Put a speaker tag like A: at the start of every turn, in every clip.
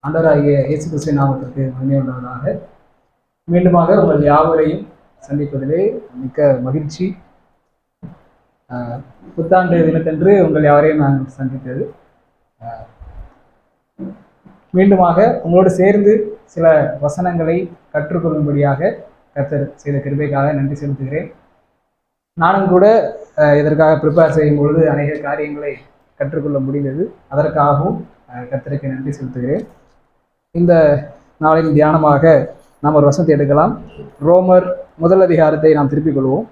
A: ஆண்டவராகிய இயேசு கிறிஸ்துவின் நாமத்திற்கு மகிமை உண்டாவதாக. மீண்டுமாக உங்கள் யாவரையும் சந்திப்பதிலே மிக்க மகிழ்ச்சி. புத்தாண்டு தினத்தன்று உங்கள் யாவரையும் நான் சந்தித்தது. மீண்டுமாக உங்களோடு சேர்ந்து சில வசனங்களை கற்றுக்கொள்ளும்படியாக கர்த்தர் செய்த கிருபைக்காக நன்றி செலுத்துகிறேன். நானும் கூட இதற்காக ப்ரிப்பேர் செய்யும் பொழுது அநேக காரியங்களை கற்றுக்கொள்ள முடிந்தது. அதற்காகவும் கர்த்தருக்கு நன்றி செலுத்துகிறேன். இந்த நாளின் தியானமாக நாம் ஒரு வசனத்தை எடுக்கலாம். ரோமர் 1 அதிகாரத்தை நாம் திருப்பிக் கொள்வோம்.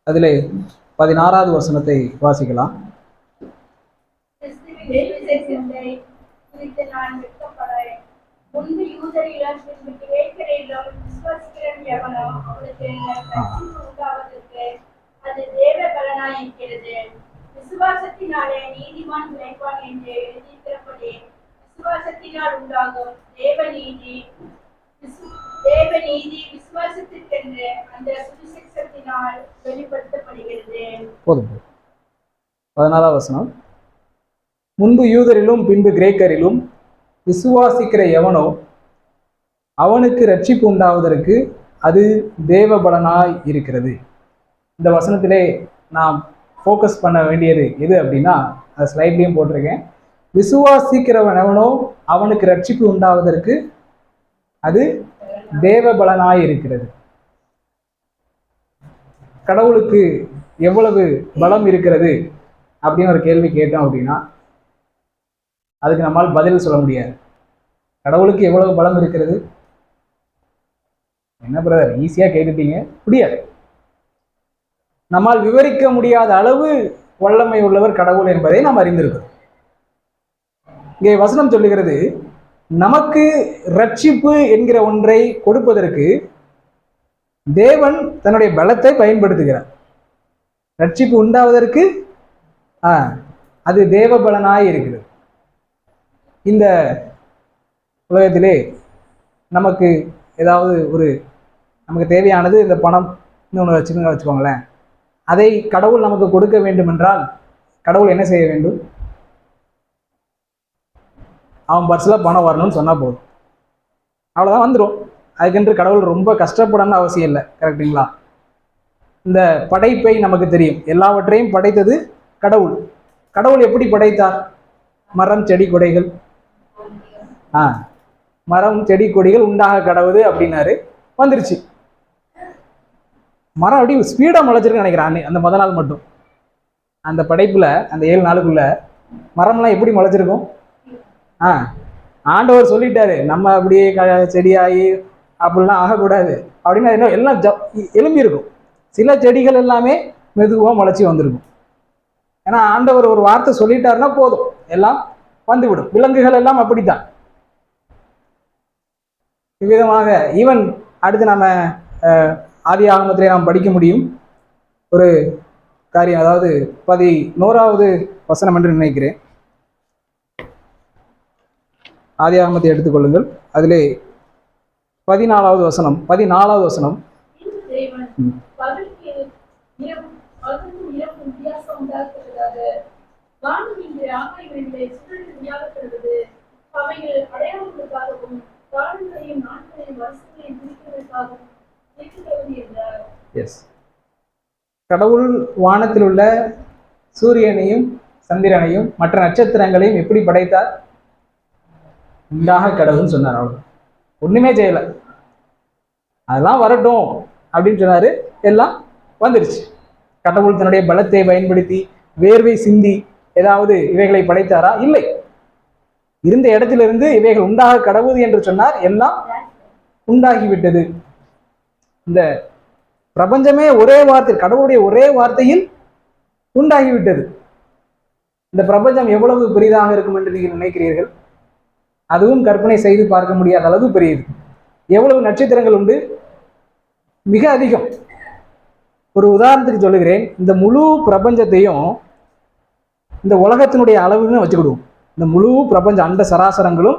A: அதிலே 16வது வசனத்தை வாசிக்கலாம்.
B: முன்பு யூதரிலும் பின்பு கிரேக்கரிலும் விசுவாசிக்கிறவன் எவனோ அவனுக்கு உண்டாவதற்கு அது தேவ பலனாயிருக்கிறது. விசுவாசத்தினாலே நீதிமான் பிழைப்பான் என்று எழுதியிருக்கிறபடி விசுவாசத்தினால் உண்டாகும் தேவநீதி விசுவாசத்திற்கென்று அந்த சுவிசேஷத்தினால் வெளிப்படுத்தப்படுகிறது.
A: போதும். 14வது வசனம். முன்பு யூதரிலும் பின்பு கிரேக்கரிலும் விசுவாசிக்கிற எவனோ அவனுக்கு ரட்சிப்பு உண்டாவதற்கு அது தேவ பலனாய் இருக்கிறது. இந்த வசனத்திலே நாம் ஃபோக்கஸ் பண்ண வேண்டியது எது அப்படின்னா, அது ஸ்லைட்லையும் போட்டிருக்கேன். விசுவாசிக்கிறவன் எவனோ அவனுக்கு ரட்சிப்பு உண்டாவதற்கு அது தேவ பலனாய் இருக்கிறது. கடவுளுக்கு எவ்வளவு பலம் இருக்கிறது அப்படின்னு ஒரு கேள்வி கேட்டோம் அப்படின்னா அதுக்கு நம்மால் பதில் சொல்ல முடியாது. கடவுளுக்கு எவ்வளவு பலம் இருக்கிறது? என்ன பிரதர் ஈஸியா கேட்டுட்டீங்க? முடியாது. நம்மால் விவரிக்க முடியாத அளவு வல்லமை உள்ளவர் கடவுள் என்பதை நாம் அறிந்திருக்கிறோம். இங்கே வசனம் சொல்லுகிறது, நமக்கு ரட்சிப்பு என்கிற ஒன்றை கொடுப்பதற்கு தேவன் தன்னுடைய பலத்தை பயன்படுத்துகிறார். ரட்சிப்பு உண்டாவதற்கு அது தேவ பலனாய் இருக்கிறது. இந்த உலகத்திலே நமக்கு ஏதாவது நமக்கு தேவையானது இந்த பணம் இன்னொன்று வச்சுக்கோங்களேன். அதை கடவுள் நமக்கு கொடுக்க வேண்டும் என்றால் கடவுள் என்ன செய்ய வேண்டும்? அவன் பர்ஸில் பணம் வரணும்னு சொன்னால் போதும், அவ்வளோதான் வந்துடும். அதுக்கென்று கடவுள் ரொம்ப கஷ்டப்படணும்னு அவசியம் இல்லை. கரெக்டுங்களா? இந்த படைப்பை நமக்கு தெரியும், எல்லாவற்றையும் படைத்தது கடவுள். கடவுள் எப்படி படைத்தார்? மரம் செடி கொடைகள் மரம் செடி கொடிகள் உண்டாக கடவுது அப்படின்னாரு, வந்துருச்சு. மரம் அப்படி ஸ்பீடாக முளைச்சிருக்குன்னு நினைக்கிறேன். அந்த முதல் நாள் மட்டும் அந்த படைப்புல அந்த 7 நாளுக்குள்ள மரம்லாம் எப்படி முளைச்சிருக்கும்? ஆண்டவர் சொல்லிட்டாரு, நம்ம அப்படியே செடியாகி அப்படிலாம் ஆகக்கூடாது அப்படின்னு. இன்னும் எல்லாம் எலும்பி இருக்கும். சில செடிகள் எல்லாமே மெதுவாக முளைச்சி வந்திருக்கும். ஏன்னா ஆண்டவர் ஒரு வார்த்தை சொல்லிட்டாருன்னா போதும், எல்லாம் வந்துவிடும். விலங்குகள் எல்லாம் அப்படித்தான். இவ்விதமாக ஈவன் அடுத்து நம்ம ஆதி ஆகமத்திலே நாம் படிக்க முடியும் ஒரு காரியம். அதாவது 11வது வசனம் என்று நினைக்கிறேன். ஆதி ஆகமத்தை எடுத்துக்கொள்ளுங்கள். அதிலே 14வது வசனம். கடவுள் வானத்தில் உள்ள சூரியனையும் சந்திரனையும் மற்ற நட்சத்திரங்களையும் எப்படி படைத்தார்? உண்டாக கடவுள்னு சொன்னார். அவ்வளவு, ஒண்ணுமே செய்யல. அதெல்லாம் வரட்டும் அப்படின்னு சொன்னாரு, எல்லாம் வந்துருச்சு. கடவுள் தன்னுடைய பலத்தை பயன்படுத்தி வேர்வை சிந்தி ஏதாவது இவைகளை படைத்தாரா? இல்லை. இருந்த இடத்திலிருந்து இவைகள் உண்டாக கடவுள் என்று சொன்னார், எல்லாம் உண்டாகிவிட்டது. இந்த பிரபஞ்சமே ஒரே வார்த்தை, கடவுளுடைய ஒரே வார்த்தையில் உண்டாகிவிட்டது. இந்த பிரபஞ்சம் எவ்வளவு பெரிதாக இருக்கும் என்று நீங்கள் நினைக்கிறீர்கள்? அதுவும் கற்பனை செய்து பார்க்க முடியாத அளவு பெரியது. எவ்வளவு நட்சத்திரங்கள் உண்டு? மிக அதிகம். ஒரு உதாரணத்துக்கு சொல்லுகிறேன். இந்த முழு பிரபஞ்சத்தையும் இந்த உலகத்தினுடைய அளவுன்னு வச்சுக்கிடுவோம். இந்த முழு பிரபஞ்ச அண்ட சராசரங்களும்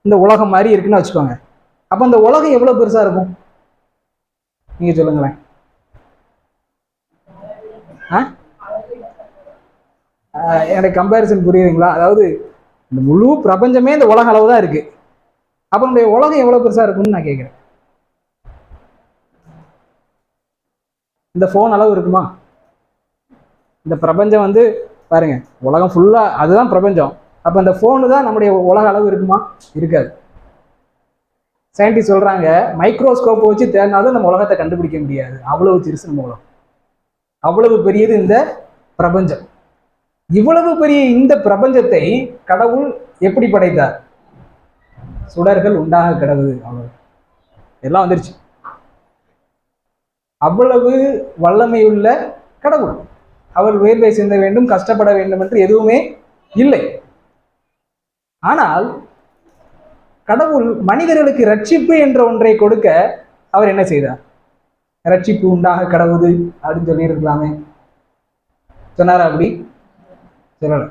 A: இந்த உலகம் மாதிரி இருக்குன்னு வச்சுக்கோங்க. அப்ப இந்த உலகம் எவ்வளவு பெருசா இருக்கும்? நீங்க சொல்லுங்களேன். என்னுடைய கம்பேரிசன் புரியுதுங்களா? அதாவது இந்த முழு பிரபஞ்சமே இந்த உலக அளவு தான் இருக்கு. அப்ப நம்முடைய உலகம் எவ்வளவு பெருசா இருக்கும்னு நான் கேட்கிறேன். இந்த போன் அளவு இருக்குமா? இந்த பிரபஞ்சம் வந்து பாருங்க, உலகம் ஃபுல்லா அதுதான் பிரபஞ்சம். அப்ப அந்த போனு தான் நம்முடைய உலக அளவு இருக்குமா? இருக்காது. சயின்டிஸ்ட் சொல்றாங்க, மைக்ரோஸ்கோப் வச்சு தேடினாலும் நம்ம உலகத்தை கண்டுபிடிக்க முடியாது, அவ்வளவு சிறுசு நம்ம உலகம். அவ்வளவு பெரியது இந்த பிரபஞ்சம். இவ்வளவு பெரிய இந்த பிரபஞ்சத்தை கடவுள் எப்படி படைத்தார்? சுடர்கள் உண்டாக கிடவுது, அவ்வளவு எல்லாம் வந்துருச்சு. அவ்வளவு வல்லமையுள்ள கடவுள். அவர் வேர்வை சிந்த வேண்டும், கஷ்டப்பட வேண்டும் என்று எதுவுமே இல்லை. ஆனால் கடவுள் மனிதர்களுக்கு ரட்சிப்பு என்ற ஒன்றை கொடுக்க அவர் என்ன செய்தார்? ரட்சிப்பு உண்டாக கடவுது அப்படின்னு சொல்லியிருக்கலாமே, சொன்னாரா? அப்படி சொல்லல.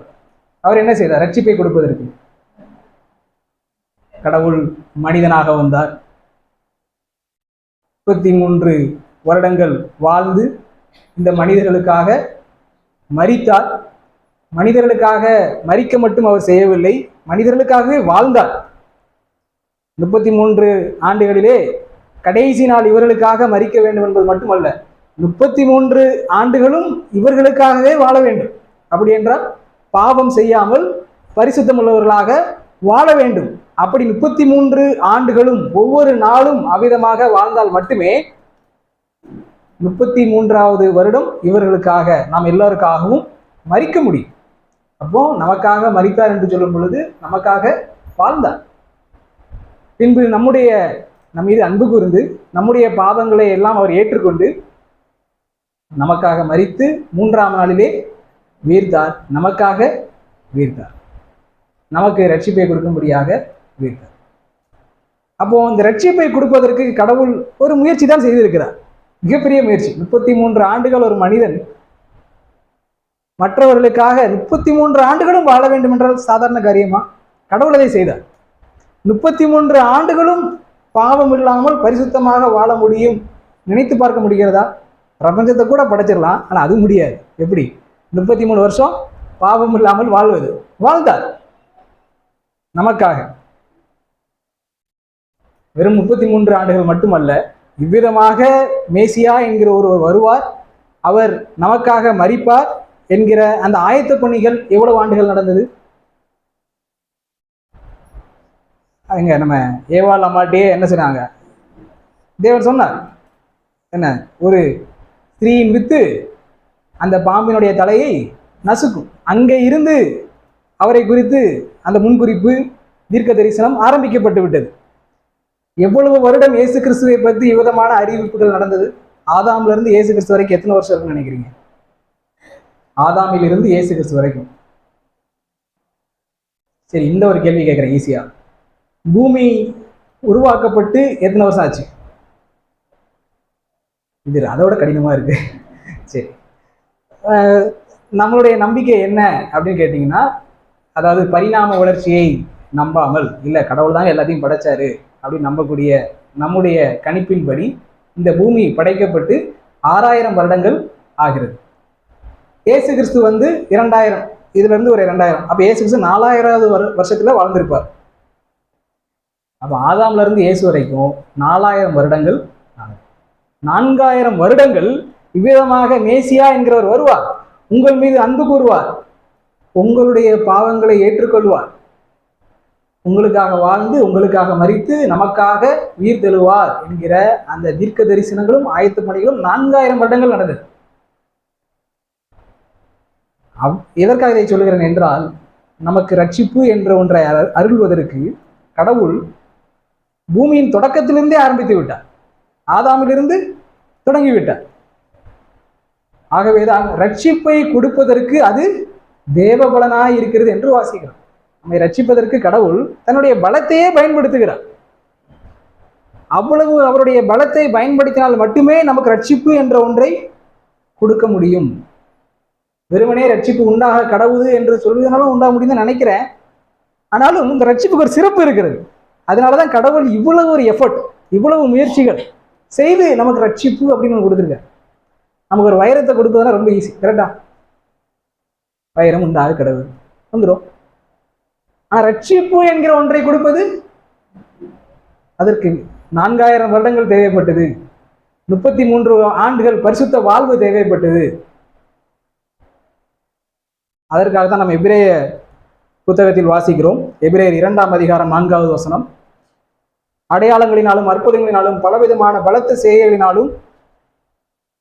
A: அவர் என்ன செய்தார்? ரட்சிப்பை கொடுப்பதற்கு கடவுள் மனிதனாக வந்தார். 33 வருடங்கள் வாழ்ந்து இந்த மனிதர்களுக்காக மரித்தார். மனிதர்களுக்காக மரிக்க மட்டும் அவர் செய்யவில்லை, மனிதர்களுக்காகவே வாழ்ந்தார். 33 ஆண்டுகளிலே கடைசி நாள் இவர்களுக்காக மரிக்க வேண்டும் என்பது மட்டுமல்ல, 33 ஆண்டுகளும் இவர்களுக்காகவே வாழ வேண்டும். அப்படி என்றால் பாவம் செய்யாமல் பரிசுத்தம் உள்ளவர்களாக வாழ வேண்டும். அப்படி 33 ஆண்டுகளும் ஒவ்வொரு நாளும் அவ்விதமாக வாழ்ந்தால் மட்டுமே 33வது வருடம் இவர்களுக்காக, நாம் எல்லாருக்காகவும் மரிக்க முடியும். அப்போ நமக்காக மரித்தார் என்று சொல்லும் பொழுது நமக்காக வாழ்ந்தார். பின்பு நம்ம மீது அன்பு கூர்ந்து நம்முடைய பாவங்களை எல்லாம் அவர் ஏற்றுக்கொண்டு நமக்காக மரித்து 3ஆம் நாளிலே வீர்த்தார். நமக்காக வீர்த்தார், நமக்கு ரட்சிப்பை கொடுக்கும்படியாக வீர்த்தார். அப்போ இந்த ரட்சிப்பை கொடுப்பதற்கு கடவுள் ஒரு முயற்சி தான் செய்திருக்கிறார், மிகப்பெரிய முயற்சி. 33 ஆண்டுகள் ஒரு மனிதன் மற்றவர்களுக்காக 33 ஆண்டுகளும் வாழ வேண்டும் என்றால் சாதாரண காரியமா? கடவுள் அதை செய்தார். 33 ஆண்டுகளும் பாவம் இல்லாமல் பரிசுத்தமாக வாழ முடியும், நினைத்து பார்க்க முடிகிறதா? பிரபஞ்சத்தை கூட படைச்சிடலாம், ஆனா அது முடியாது. எப்படி 33 வருஷம் பாவம் இல்லாமல் வாழ்வது? வாழ்ந்தார் நமக்காக. வெறும் 33 ஆண்டுகள் மட்டுமல்ல, இவ்விதமாக மேசியா என்கிற ஒருவர் வருவார், அவர் நமக்காக மரிப்பார் என்கிற அந்த ஆயத்த பணிகள் எவ்வளவு ஆண்டுகள் நடந்தது? அங்க நம்ம ஏவாள் அம்மாட்டியே என்ன சொன்னாங்க? தேவன் சொன்னார் என்ன, ஒரு ஸ்திரீயின் வித்து அந்த பாம்பினுடைய தலையை நசுக்கும். அங்கே இருந்து அவரை குறித்து அந்த முன்குறிப்பு தீர்க்க தரிசனம் ஆரம்பிக்கப்பட்டு விட்டது. எவ்வளவு வருடம் இயேசு கிறிஸ்துவை பற்றி விதமான அறிவிப்புகள் நடந்தது? ஆதாம்ல இருந்து இயேசு கிறிஸ்து வரைக்கும் எத்தனை வருஷம் இருக்குன்னு நினைக்கிறீங்க? ஆதாமில் இருந்து இயேசு கிறிஸ்து வரைக்கும். சரி, இந்த ஒரு கேள்வி கேட்கிறேன் ஈஸியா. பூமி உருவாக்கப்பட்டு எத்தனை வருஷம் ஆச்சு? இது அதோட கடினமா இருக்கு. சரி, நம்மளுடைய நம்பிக்கை என்ன அப்படின்னு கேட்டீங்கன்னா, அதாவது பரிணாம வளர்ச்சியை நம்பாமல், இல்லை கடவுள் தாங்க எல்லாத்தையும் படைச்சாரு அப்படின்னு நம்பக்கூடிய நம்முடைய கணிப்பின்படி இந்த பூமி படைக்கப்பட்டு 6000 வருடங்கள் ஆகிறது. இயேசு கிறிஸ்து வந்து 2000, இதுல இருந்து ஒரு 2000, அப்ப இயேசு கிறிஸ்து 4000வது வருஷத்துல வாழ்ந்திருப்பார். அப்ப ஆதாம்ல இருந்து இயேசு வரைக்கும் 4000 வருடங்கள். 4000 வருடங்கள் இவ்விதமாக மேசியா என்கிறவர் வருவார், உங்கள் மீது அன்பு கூறுவார், உங்களுடைய பாவங்களை ஏற்றுக்கொள்வார், உங்களுக்காக வாழ்ந்து உங்களுக்காக மரித்து நமக்காக உயிர் தெழுவார் என்கிற அந்த தீர்க்க தரிசனங்களும் ஆயத்த பணிகளும் 4000 வருடங்கள் நடந்தது. எதற்காக இதை சொல்லுகிறேன் என்றால், நமக்கு ரட்சிப்பு என்ற ஒன்றை அருள்வதற்கு கடவுள் பூமியின் தொடக்கத்திலிருந்தே ஆரம்பித்து விட்டார், ஆதாமிலிருந்து தொடங்கிவிட்டார். ஆகவேதான் ரட்சிப்பை கொடுப்பதற்கு அது தேவபலனாய் இருக்கிறது என்று வாசிக்கிறோம். நம்மை ரட்சிப்பதற்கு கடவுள் தன்னுடைய பலத்தையே பயன்படுத்துகிறார். அவ்வளவு அவருடைய பலத்தை பயன்படுத்தினால் மட்டுமே நமக்கு ரட்சிப்பு என்ற ஒன்றை கொடுக்க முடியும். வெறுமனே ரட்சிப்பு உண்டாக கடவுது என்று சொல்வதனாலும் உண்டாக முடியும்னு நினைக்கிறேன். ஆனாலும் இந்த ரட்சிப்புக்கு ஒரு சிறப்பு இருக்கிறது. அதனாலதான் கடவுள் இவ்வளவு ஒரு எஃபர்ட், இவ்வளவு முயற்சிகள் செய்து நமக்கு ரட்சிப்பு அப்படின்னு கொடுத்துருக்காரு. நமக்கு ஒரு வைரத்தை கொடுப்பதுனா ரொம்ப ஈஸி, கரெக்டா? வைரம் உண்டாக கடவுள் வந்துடும். ஆனா ரட்சிப்பு என்கிற ஒன்றை கொடுப்பது அதற்கு 4000 வருடங்கள் தேவைப்பட்டது, 33 ஆண்டுகள் பரிசுத்த வாழ்வு தேவைப்பட்டது. அதற்காக தான் நம்ம எபிரேய புத்தகத்தில் வாசிக்கிறோம். எபிரேயர் 2ஆம் அதிகாரம் 4வது வசனம், அடையாளங்களினாலும் அற்புதங்களினாலும் பலவிதமான பலத்த செய்கைகளினாலும்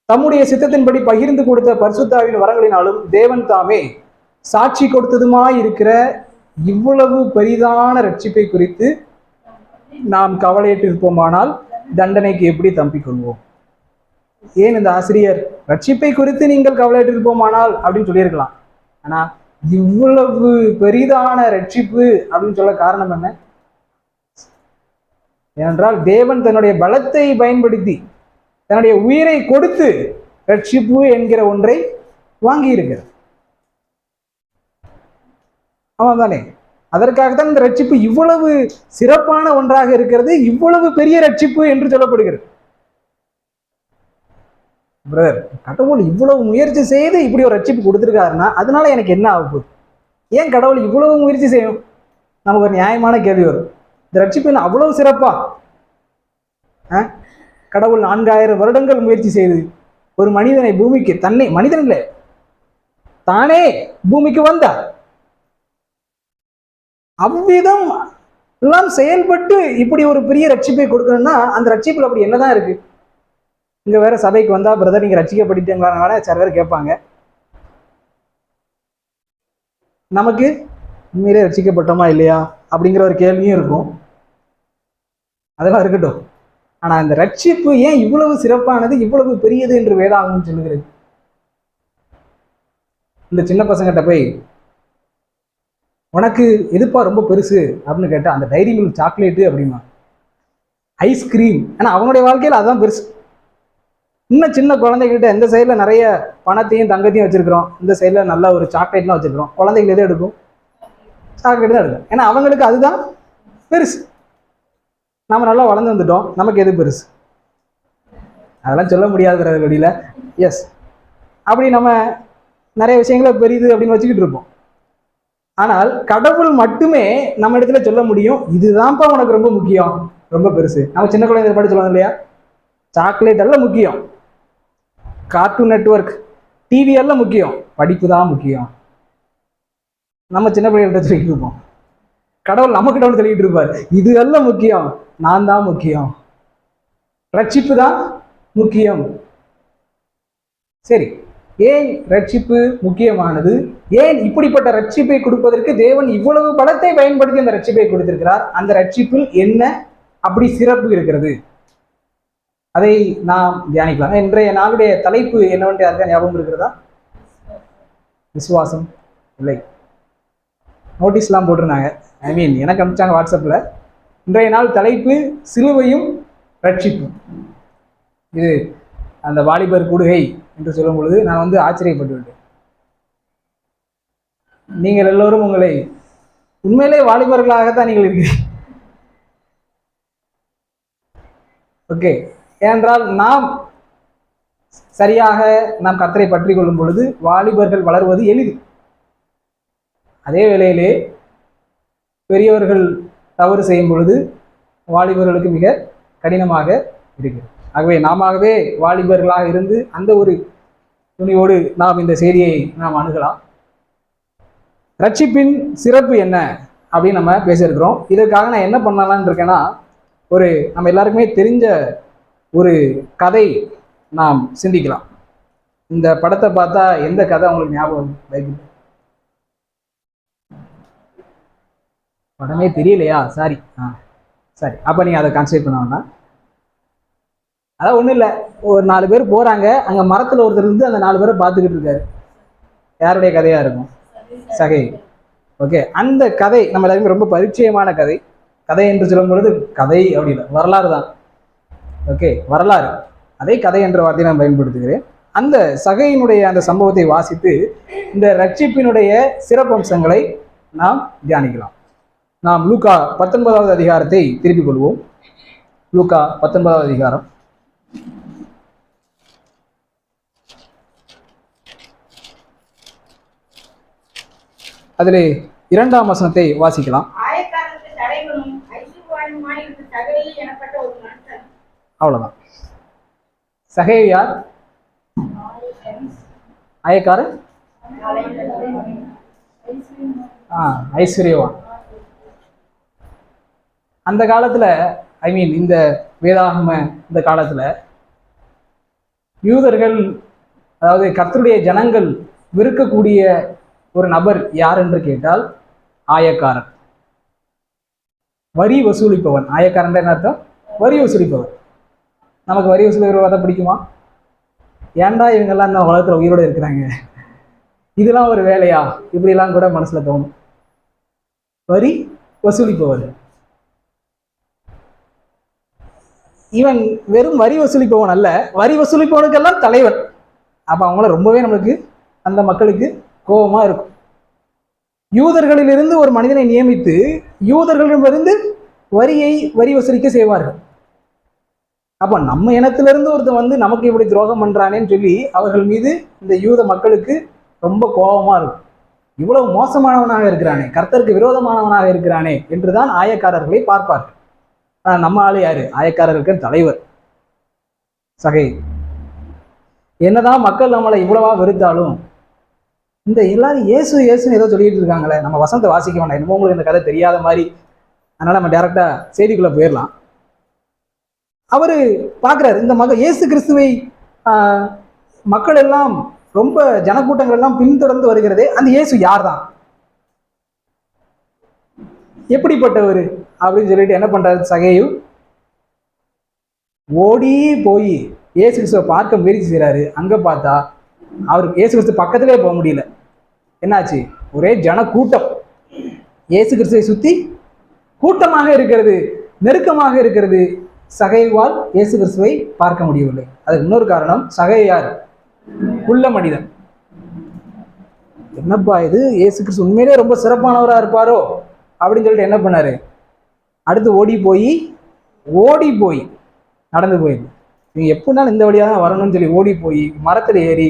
A: தம்முடைய சித்தத்தின்படி பகிர்ந்து கொடுத்த பரிசுத்தாவின் வரங்களினாலும் தேவன் தாமே சாட்சி கொடுத்ததுமாய் இருக்கிற இவ்வளவு பெரிதான ரட்சிப்பை குறித்து நாம் கவலையிட்டு இருப்போமானால் தண்டனைக்கு எப்படி தப்பிக்கொள்வோம்? ஏன் இந்த ஆசிரியர் ரட்சிப்பை குறித்து நீங்கள் கவலையிட்டு இருப்போமானால் அப்படின்னு சொல்லியிருக்கலாம். ஆனா இவ்வளவு பெரிதான ரட்சிப்பு அப்படின்னு சொல்ல காரணம் என்ன? ஏனென்றால் தேவன் தன்னுடைய பலத்தை பயன்படுத்தி தன்னுடைய உயிரை கொடுத்து ரட்சிப்பு என்கிற ஒன்றை வாங்கி இருக்கிறார். ஆமாம் தானே? அதற்காகத்தான் இந்த ரட்சிப்பு இவ்வளவு சிறப்பான ஒன்றாக இருக்கிறது, இவ்வளவு பெரிய ரட்சிப்பு என்று சொல்லப்படுகிறது. பிரதர், கடவுள் இவ்வளவு முயற்சி செய்து இப்படி ஒரு ரட்சிப்பு கொடுத்துருக்காருன்னா அதனால எனக்கு என்ன ஆக போகுது? ஏன் கடவுள் இவ்வளவு முயற்சி செய்யும்? நமக்கு ஒரு நியாயமான கேள்வி வரும். இந்த ரட்சிப்பு அவ்வளவு சிறப்பா? கடவுள் 4000 வருடங்கள் முயற்சி செய்து ஒரு மனிதனை பூமிக்கு, தன்னை மனிதன் இல்லை தானே பூமிக்கு வந்தார். அவ்விதம் எல்லாம் செயல்பட்டு இப்படி ஒரு பெரிய ரட்சிப்பை கொடுக்கணும்னா அந்த ரட்சிப்புல அப்படி என்னதான் இருக்கு? இங்க வேற சபைக்கு வந்தா பிரதர் நீங்க ரட்சிக்கப்பட்டுட்டீங்களா சில பேர் கேட்பாங்க. நமக்கு உண்மையிலே ரட்சிக்கப்பட்டோமா இல்லையா அப்படிங்கிற ஒரு கேள்வியும் இருக்கும். அதெல்லாம் இருக்கட்டும். ஆனா இந்த ரட்சிப்பு ஏன் இவ்வளவு சிறப்பானது, இவ்வளவு பெரியது என்று வேதாகமம் சொல்லுகிறது? இந்த சின்ன பசங்கிட்ட போய் உனக்கு எதுப்பா ரொம்ப பெருசு அப்படின்னு கேட்டா அந்த டைரி மில்க் சாக்லேட்டு அப்படிமா, ஐஸ்கிரீம், ஆனா அவனுடைய வாழ்க்கையில அதுதான் பெருசு. இன்னும் சின்ன குழந்தைகிட்ட இந்த சைடில் நிறைய பணத்தையும் தங்கத்தையும் வச்சிருக்கிறோம், இந்த சைடில் நல்ல ஒரு சாக்லேட்லாம் வச்சிருக்கிறோம். குழந்தைகள் எதை எடுக்கும்? சாக்லேட் தான் எடுக்கும். ஏன்னா அவங்களுக்கு அதுதான் பெருசு. நம்ம நல்லா வளர்ந்து வந்துட்டோம், நமக்கு எது பெருசு? அதெல்லாம் சொல்ல முடியாதுங்கிற வெளியில. எஸ், அப்படி நம்ம நிறைய விஷயங்களை பெரியது அப்படின்னு வச்சுக்கிட்டு இருப்போம். ஆனால் கடவுள் மட்டுமே நம்ம இடத்துல சொல்ல முடியும், இதுதான்ப்பா உனக்கு ரொம்ப முக்கியம், ரொம்ப பெருசு. நம்ம சின்ன குழந்தை பாட்டு சொல்லுவாங்க இல்லையா, சாக்லேட் எல்லாம் முக்கியம், கார்ட்டூன் நெட்வொர்க், டிவி எல்லாம் முக்கியம், படிப்பு தான் முக்கியம். நம்ம சின்ன பிள்ளைகிட்ட சொல்லிட்டு இருப்போம். கடவுள் நம்ம கிட்ட சொல்லிட்டு இருப்பார், இது எல்லாம் முக்கியம், நான் தான் முக்கியம், ரட்சிப்பு தான் முக்கியம். சரி, ஏன் ரட்சிப்பு முக்கியமானது? ஏன் இப்படிப்பட்ட ரட்சிப்பை கொடுப்பதற்கு தேவன் இவ்வளவு பலத்தை பயன்படுத்தி அந்த ரட்சிப்பை கொடுத்திருக்கிறார்? அந்த ரட்சிப்பில் என்ன அப்படி சிறப்பு இருக்கிறது? அதை நாம் தியானிக்கலாம். இன்றைய நாளுடைய தலைப்பு என்னவென்று யாருக்கா ஞாபகம் இருக்கிறதா? விசுவாசம். இல்லை, நோட்டீஸ்லாம் போட்டிருந்தாங்க, எனக்கு அனுப்பிச்சாங்க வாட்ஸ்அப்பில். இன்றைய நாள் தலைப்பு சிலுவையும் ரட்சிப்பும். இது அந்த வாலிபர் கூடுகை என்று சொல்லும் பொழுது நான் ஆச்சரியப்பட்டு விட்டேன். நீங்கள் எல்லோரும் உங்களை உண்மையிலே வாலிபர்களாகத்தான் நீங்கள் இருக்கிறீர்கள். ஓகே, ஏனென்றால் நாம் சரியாக நாம் கர்த்தரை பற்றி கொள்ளும் பொழுது வாலிபர்கள் வளர்வது எளிது. அதே வேளையிலே பெரியவர்கள் தவறு செய்யும் பொழுது வாலிபர்களுக்கு மிக கடினமாக இருக்கிறது. ஆகவே நாமவே வாலிபர்களாக இருந்து அந்த ஒரு துணியோடு நாம் இந்த செய்தியை நாம் அணுகலாம். ரட்சிப்பின் சிறப்பு என்ன அப்படின்னு நம்ம பேசியிருக்கிறோம். இதற்காக நான் என்ன பண்ணலான்னு இருக்கேன்னா, ஒரு நம்ம எல்லாருக்குமே தெரிஞ்ச ஒரு கதை நாம் சிந்திக்கலாம். இந்த படத்தை பார்த்தா எந்த கதை உங்களுக்கு ஞாபகம்? பைபிள் படமே தெரியலையா? சாரி சரி, அப்போ நீங்கள் அதை கான்சன்ட்ரேட் பண்ண வேண்டாம். அதான் ஒன்றும் இல்லை, ஒரு 4 பேர் போகிறாங்க, அங்கே மரத்தில் ஒருத்தர் இருந்து அந்த 4 பேரை பார்த்துக்கிட்டு இருக்காரு. யாருடைய கதையாக இருக்கும்? சகை. ஓகே, அந்த கதை நம்ம எல்லாருமே ரொம்ப பரிச்சயமான கதை. கதை என்று சொல்லும் பொழுது கதை அப்படி இல்லை, வரலாறு தான். ஓகே, வரலாறு. அதே கதை என்ற வார்த்தையை நான் பயன்படுத்துகிறேன். அந்த சகையினுடைய அந்த சம்பவத்தை வாசித்து இந்த ரட்சிப்பினுடைய சிறப்பம்சங்களை நாம் தியானிக்கலாம். நாம் லூக்கா 19வது அதிகாரத்தை திருப்பிக் கொள்வோம். லூக்கா 19வது அதிகாரம். அதில் 2ஆம் வசனத்தை வாசிக்கலாம்.
B: ஆயக்காரருக்கு தலைவனும் ஐசுவானுமாயிருந்த சகேயு எனப்பட்ட ஒரு மனுஷன்.
A: அவ்வளோதான். சகேயு யார்? ஆயக்காரன், ஐஸ்வர்யவான். அந்த காலத்தில், இந்த வேதாகம இந்த காலத்தில் யூதர்கள், அதாவது கர்த்தருடைய ஜனங்கள் வெறுக்கக்கூடிய ஒரு நபர் யார் என்று கேட்டால் ஆயக்காரன், வரி வசூலிப்பவன். ஆயக்காரன் என்ன அர்த்தம்? வரி வசூலிப்பவன். நமக்கு வரி வசூலிப்பவரை பிடிக்குமா? ஏன்டா இவங்கெல்லாம் இந்த உலகத்தில் உயிரோடு இருக்கிறாங்க, இதெல்லாம் ஒரு வேலையா, இப்படிலாம் கூட மனசுல தோணும். வரி வசூலிப்பவர். இவன் வெறும் வரி வசூலிப்பவன் அல்ல, வரி வசூலிப்பவனுக்கெல்லாம் தலைவர். அப்ப அவங்கள ரொம்பவே நம்மளுக்கு, அந்த மக்களுக்கு கோபமா இருக்கும். யூதர்களிலிருந்து ஒரு மனிதனை நியமித்து யூதர்களிடமிருந்து வரி வசூலிக்க செய்வார்கள். அப்ப நம்ம இனத்திலிருந்து ஒருத்தன் நமக்கு இப்படி துரோகம் பண்றானேன்னு சொல்லி அவர்கள் மீது இந்த யூத மக்களுக்கு ரொம்ப கோபமா இருக்கும். இவ்வளவு மோசமானவனாக இருக்கிறானே, கர்த்தருக்கு விரோதமானவனாக இருக்கிறானே என்றுதான் ஆயக்காரர்களை பார்ப்பார்கள். நம்ம ஆளு யாரு? ஆயக்காரருக்கு தலைவர் சகை. என்னதான் மக்கள் நம்மளை இவ்வளவா வெறுத்தாலும், இந்த எல்லாரும் இயேசு இயேசுன்னு ஏதோ சொல்லிட்டு இருக்காங்களே, நம்ம வசனத்தை வாசிக்க வேண்டாம், என்னமோ உங்களுக்கு இந்த கதை தெரியாத மாதிரி. அதனால நம்ம டைரக்டா செய்திக்குள்ள போயிடலாம். அவரு பார்க்கிறாரு, இந்த இயேசு கிறிஸ்துவை மக்கள் எல்லாம், ரொம்ப ஜனக்கூட்டங்கள் எல்லாம் பின்தொடர்ந்து வருகிறதே, அந்த இயேசு யார் தான், எப்படிப்பட்டவர் அப்படின்னு சொல்லிட்டு என்ன பண்றாரு சகேயு? ஓடி போய் இயேசு கிறிஸ்துவை பார்க்க முயற்சி செய்யறாரு. அங்க பார்த்தா அவருக்கு இயேசு கிறிஸ்து பக்கத்திலே போக முடியல. என்னாச்சு? ஒரே ஜன கூட்டம் இயேசு கிறிஸ்துவை சுத்தி கூட்டமாக இருக்கிறது, நெருக்கமாக இருக்கிறது. சகைவால் இயேசு கிறிஸ்துவை பார்க்க முடியவில்லை. அதுக்கு இன்னொரு காரணம், சகை யார்? குள்ள மனிதன். என்னப்பா இது, இயேசு கிறிஸ்து உண்மையிலே ரொம்ப சிறப்பானவரா இருப்பாரோ அப்படின்னு சொல்லிட்டு என்ன பண்ணாரு? அடுத்து ஓடி போய் நடந்து போயிடுது. இவங்க எப்படினாலும் இந்த வழியாக தான் வரணும்னு சொல்லி ஓடி போய் மரத்தில் ஏறி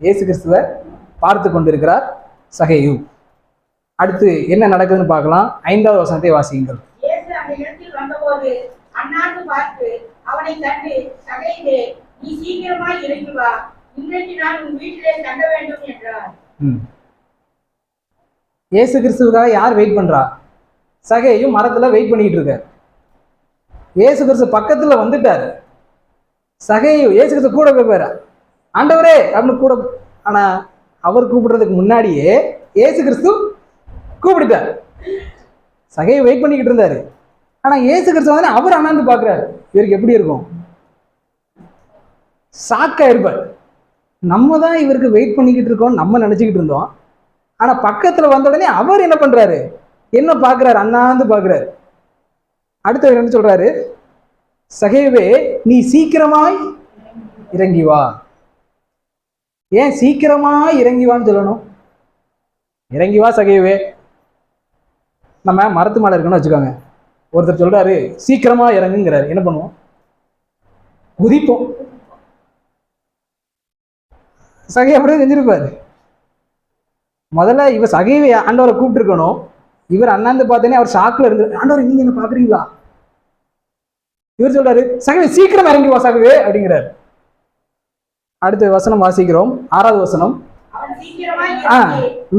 A: இயேசு கிறிஸ்துவை பார்த்து கொண்டிருக்கிறார் சகேயு. அடுத்து என்ன நடக்குதுன்னு பார்க்கலாம். 5வது வசனத்தை வாசியுங்கள்.
B: இயேசு அந்த இடத்தில் வந்தபோது அண்ணாந்து பார்த்து அவனை கண்டு, சகேயுவே, நீ சீக்கிரமாய் இறங்கி வா, இன்றைக்கு நான் உன் வீட்டிலே தங்க வேண்டும் என்றார்.
A: இயேசு கிறிஸ்துவுக்காக யார் வெயிட் பண்றா? சகேயு மரத்துல வெயிட் பண்ணிட்டு இருக்காரு. இயேசு கிறிஸ்து பக்கத்துல வந்துட்டாரு. சகேயு இயேசு கிறிஸ்து கூட போய் ஆண்டவரே அப்படின்னு கூட. ஆனா அவர் கூப்பிடுறதுக்கு முன்னாடியே இயேசு கிறிஸ்து கூப்பிடுட்டார். சகேயு வெயிட் பண்ணிக்கிட்டு இருந்தாரு. ஆனா இயேசு கிறிஸ்து வந்து அவர் அண்ணாந்து பாக்குறாரு. இவருக்கு எப்படி இருக்கும்? ஷாக்கா இருப்பார். நம்ம தான் இவருக்கு வெயிட் பண்ணிக்கிட்டு இருக்கோம் நம்ம நினைச்சுக்கிட்டு இருந்தோம். ஆனா பக்கத்துல வந்த உடனே அவர் என்ன பண்றாரு? என்ன பாக்குறாரு? அண்ணாந்து பாக்குறாரு. அடுத்து என்ன சொல்றாரு? சகேயுவே, நீ சீக்கிரமாய் இறங்கி வா. ஏன் சீக்கிரமாய் இறங்கி வான்னு சொல்லணும்? இறங்கி வா சகேயுவே. நம்ம மரத்து மேல இருக்குன்னு வச்சுக்கோங்க. ஒருத்தர் சொல்றாரு சீக்கிரமா இறங்குங்கிறாரு. என்ன பண்ணுவோம்? குதிப்போம். சகை அப்படியே செஞ்சிருப்பாரு. முதல்ல இவர் சகைவை ஆண்டவரை கூப்பிட்டு இருக்கணும். இவர் அண்ணாந்து பார்த்தேனே அவர் ஷாக்ல இருந்து, ஆண்டவர் நீங்க என்ன பாக்குறீங்களா? இவர் சொல்றாரு சகவே சீக்கிரம் இறங்கி வா சகவே அப்படிங்கிறாரு. அடுத்த வசனம் வாசிக்கிறோம். 6வது வசனம்.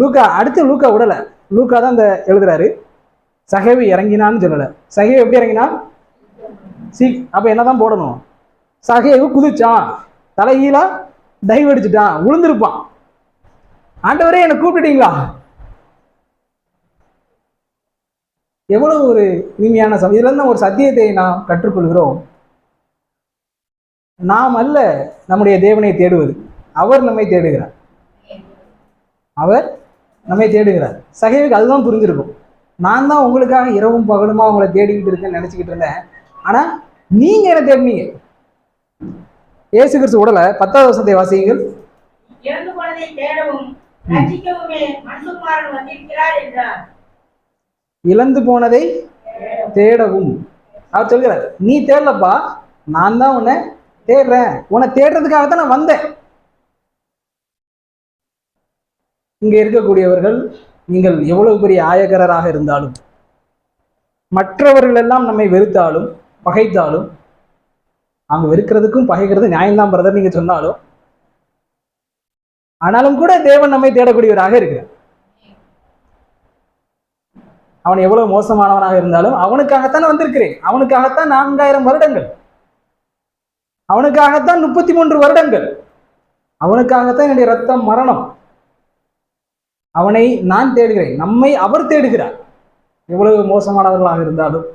A: லூக்கா, அடுத்து லூக்கா விடல, லூக்கா தான் இந்த எழுதுறாரு. சகேவு இறங்கினான்னு சொல்லல. சகேவு எப்படி இறங்கினா? அப்ப என்னதான் போடணும்? சகேவு குதிச்சான், தலைகீழா டைவ் அடிச்சுட்டான், விழுந்திருப்பான். ஆண்டவரே என்னை கூப்பிட்டீங்களா? எவ்வளவு ஒரு இனிமையான இதுல இருந்து ஒரு சத்தியத்தை நாம் கற்றுக்கொள்கிறோம். நாம் அல்ல நம்முடைய தேவனை தேடுவது, அவர் நம்மை தேடுகிறார். அவர் நம்மை தேடுகிறார். சகேவுக்கு அதுதான் புரிஞ்சிருக்கும். நான் தான் உங்களுக்காக இரவும் பகலுமா உங்களை தேடிக்கிட்டு இருக்கேன்னு நினைச்சுக்கிட்டு இருந்தேன். ஆனா நீங்க என்ன தேடினீங்க? இயேசு கிறிஸ்து உடல 10வது வசனத்தை வாசியுங்கள்.
B: இறந்து போனதை தேடவும் ரட்சிக்கவுமே மனுஷகுமாரன் வந்திருக்கிறார் என்றார்.
A: இழந்து போனதை தேடவும் அவர் சொல்கிறார். நீ தேடலப்பா, நான் தான் உன்னை தேடுறேன். உன்னை தேடுறதுக்காகத்தான் நான் வந்தேன். இங்க இருக்கக்கூடியவர்கள் நீங்கள் எவ்வளவு பெரிய ஆயகரராக இருந்தாலும், மற்றவர்கள் எல்லாம் நம்மை வெறுத்தாலும் பகைத்தாலும், அவங்க வெறுக்கிறதுக்கும் பகைக்கிறது நியாயம்தான் பிரதர் நீங்க சொன்னாலும், ஆனாலும் கூட தேவன் நம்மை தேடக்கூடியவராக இருக்கிறார். அவன் எவ்வளவு மோசமானவனாக இருந்தாலும் அவனுக்காகத்தான் வந்திருக்கிறேன், அவனுக்காகத்தான் 4000 வருடங்கள், அவனுக்காகத்தான் 33 வருடங்கள், அவனுக்காகத்தான் என்னுடைய ரத்தம் மரணம். அவனை நான் தேடுகிறேன், நம்மை அவர் தேடுகிறார். எவ்வளவு மோசமானவர்களாக இருந்தாலும்,